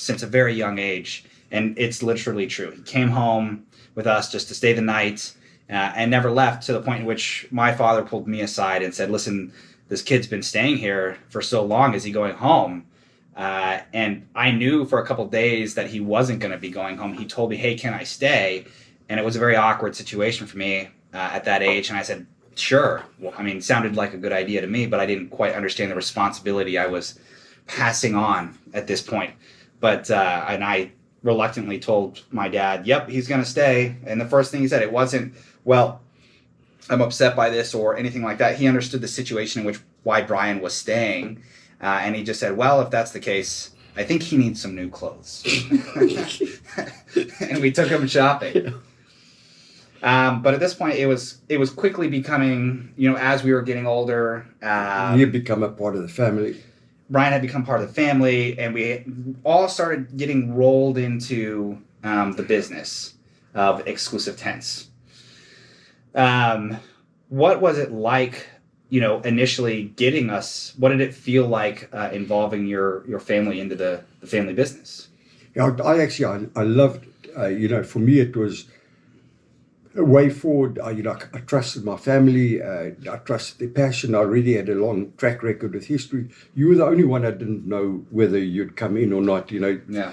a very young age. And it's literally true. He came home with us just to stay the night, and never left, to the point in which my father pulled me aside and said, listen, this kid's been staying here for so long. Is he going home? And I knew for a couple of days that he wasn't going to be going home. He told me, hey, can I stay? And it was a very awkward situation for me at that age. And I said, sure. Well, I mean, it sounded like a good idea to me, but I didn't quite understand the responsibility I was passing on at this point. But, and I reluctantly told my dad, yep, he's going to stay. And the first thing he said, it wasn't, well, I'm upset by this or anything like that. He understood the situation in which why Brian was staying. And he just said, well, if that's the case, I think he needs some new clothes. And we took him shopping. But at this point, it was quickly becoming, as we were getting older. You'd become a part of the family. Brian had become part of the family, and we all started getting rolled into the business of Exclusive Tents. What was it like, initially getting us? What did it feel like involving your family into the family business? Yeah, I loved it. For me, it was a way forward. I trusted my family. I trusted their passion. I already had a long track record with history. You were the only one I didn't know whether you'd come in or not. Yeah.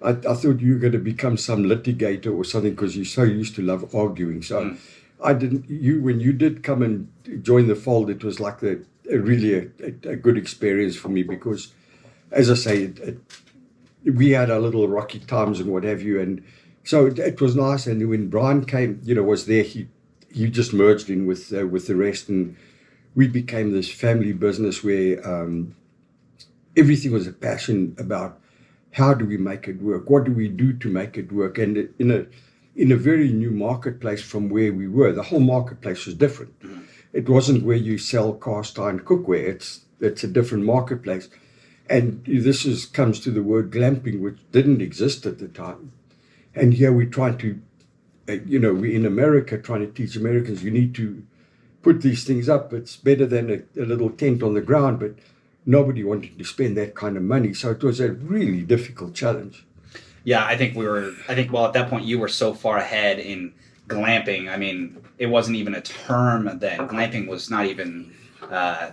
I thought you were going to become some litigator or something because you're so used to love arguing. So I didn't. When you did come and join the fold, it was like really a good experience for me because, as I say, we had our little rocky times and what have you, and so it was nice. And when Brian came, was there, he just merged in with the rest, and we became this family business where everything was a passion about how do we make it work, what do we do to make it work, and in a very new marketplace from where we were. The whole marketplace was different. Mm-hmm. It wasn't where you sell cast iron cookware. It's a different marketplace. And this comes to the word glamping, which didn't exist at the time. And here we're trying to, we're in America trying to teach Americans you need to put these things up. It's better than a little tent on the ground, but nobody wanted to spend that kind of money. So it was a really difficult challenge. Yeah, I think at that point you were so far ahead in glamping. I mean, it wasn't even a term then. Glamping was not even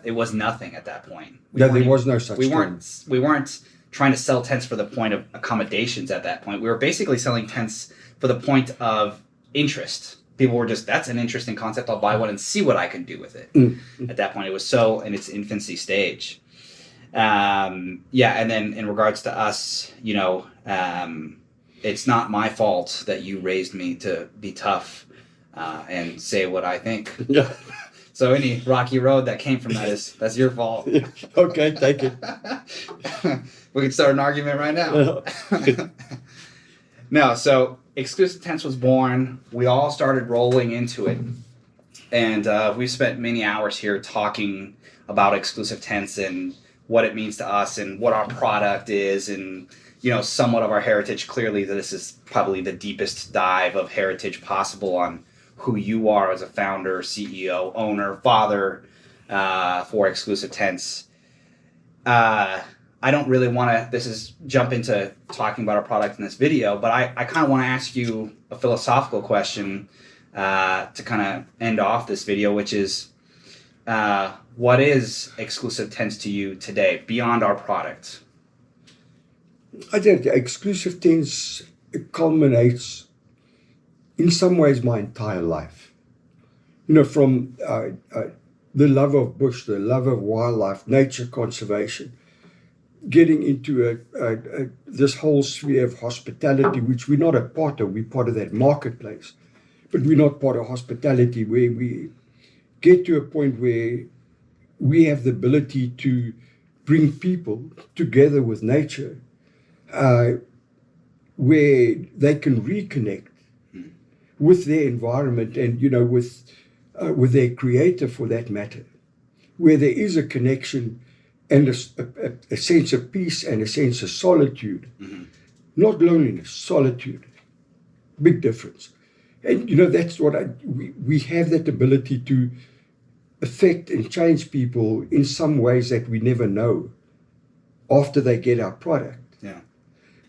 It was nothing at that point. There was no such we thing. We weren't trying to sell tents for the point of accommodations at that point. We were basically selling tents for the point of interest. People were just, that's an interesting concept. I'll buy one and see what I can do with it. At that point, it was so in its infancy stage. And then in regards to us, it's not my fault that you raised me to be tough and say what I think. Yeah. So any rocky road that came from that's your fault. Okay, take it. We can start an argument right now. No, so Exclusive Tents was born. We all started rolling into it. And we've spent many hours here talking about Exclusive Tents and what it means to us and what our product is and, somewhat of our heritage. Clearly, this is probably the deepest dive of heritage possible on who you are as a founder, CEO, owner, father for Exclusive Tents. I don't really want to, jump into talking about our product in this video, but I kind of want to ask you a philosophical question to kind of end off this video, which is, what is Exclusive Tents to you today beyond our product? I think Exclusive Tents culminates in some ways my entire life. From the love of bush, the love of wildlife, nature conservation, getting into this whole sphere of hospitality, which we're not a part of. We're part of that marketplace, but we're not part of hospitality, where we get to a point where we have the ability to bring people together with nature, where they can reconnect with their environment and, with their creator for that matter, where there is a connection and a sense of peace and a sense of solitude. Mm-hmm. Not loneliness, solitude. Big difference. And, that's what we have that ability to affect and change people in some ways that we never know after they get our product. Yeah.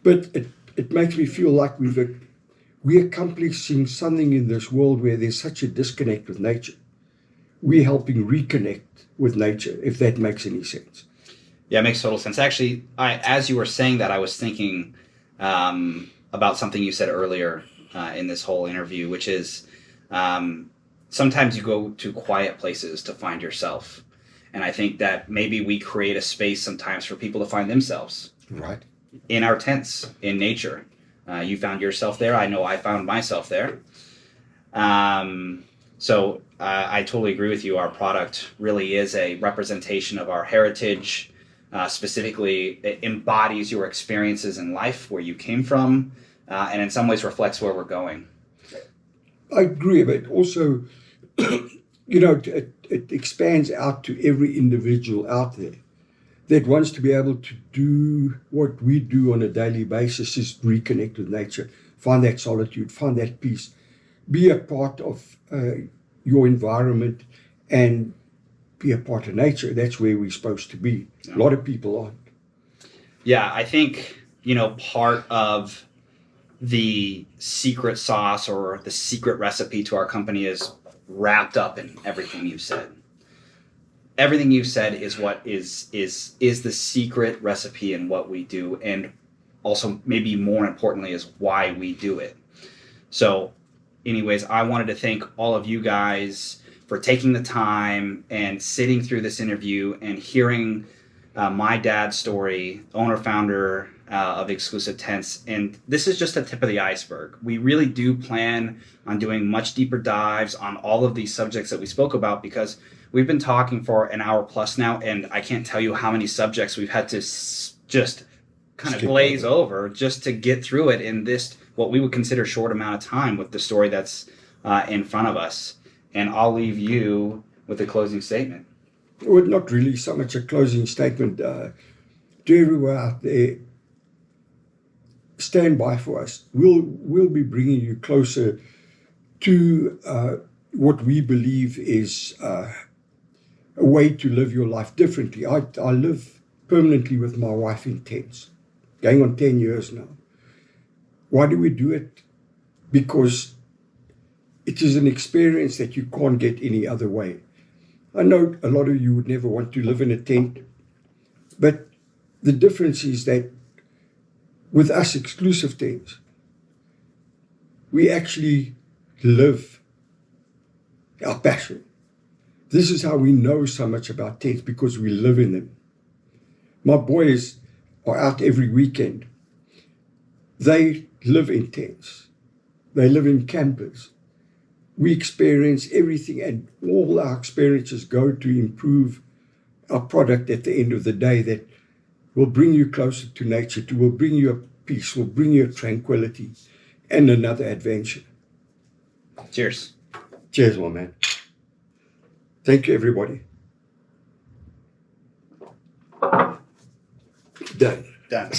But it makes me feel like we're accomplishing something in this world where there's such a disconnect with nature. We're helping reconnect with nature, if that makes any sense. Yeah, it makes total sense. Actually, as you were saying that, I was thinking about something you said earlier in this whole interview, which is sometimes you go to quiet places to find yourself. And I think that maybe we create a space sometimes for people to find themselves. Right. In our tents, in nature. You found yourself there. I know I found myself there. So I totally agree with you. Our product really is a representation of our heritage. Specifically, it embodies your experiences in life, where you came from, and in some ways reflects where we're going. I agree, but also, it expands out to every individual out there that wants to be able to do what we do on a daily basis, is reconnect with nature, find that solitude, find that peace, be a part of your environment and be a part of nature. That's where we're supposed to be. Yeah. A lot of people aren't. Yeah, I think, part of the secret sauce or the secret recipe to our company is wrapped up in everything you've said. Everything you've said is what is the secret recipe in what we do, and also maybe more importantly is why we do it. So anyways, I wanted to thank all of you guys for taking the time and sitting through this interview and hearing my dad's story, owner-founder of Exclusive Tents. And this is just the tip of the iceberg. We really do plan on doing much deeper dives on all of these subjects that we spoke about, because we've been talking for an hour plus now, and I can't tell you how many subjects we've had to just kind of glaze over just to get through it in this, what we would consider, short amount of time with the story that's in front of us. And I'll leave you with a closing statement. Well, not really so much a closing statement. To everyone out there, stand by for us. We'll be bringing you closer to what we believe is a way to live your life differently. I live permanently with my wife in tents, going on 10 years now. Why do we do it? Because it is an experience that you can't get any other way. I know a lot of you would never want to live in a tent, but the difference is that with us exclusive tents, we actually live our passion. This is how we know so much about tents, because we live in them. My boys are out every weekend. They live in tents. They live in campers. We experience everything, and all our experiences go to improve our product at the end of the day, that will bring you closer to nature, will bring you a peace, will bring you a tranquility and another adventure. Cheers. Cheers, my man. Thank you, everybody. Done. Done.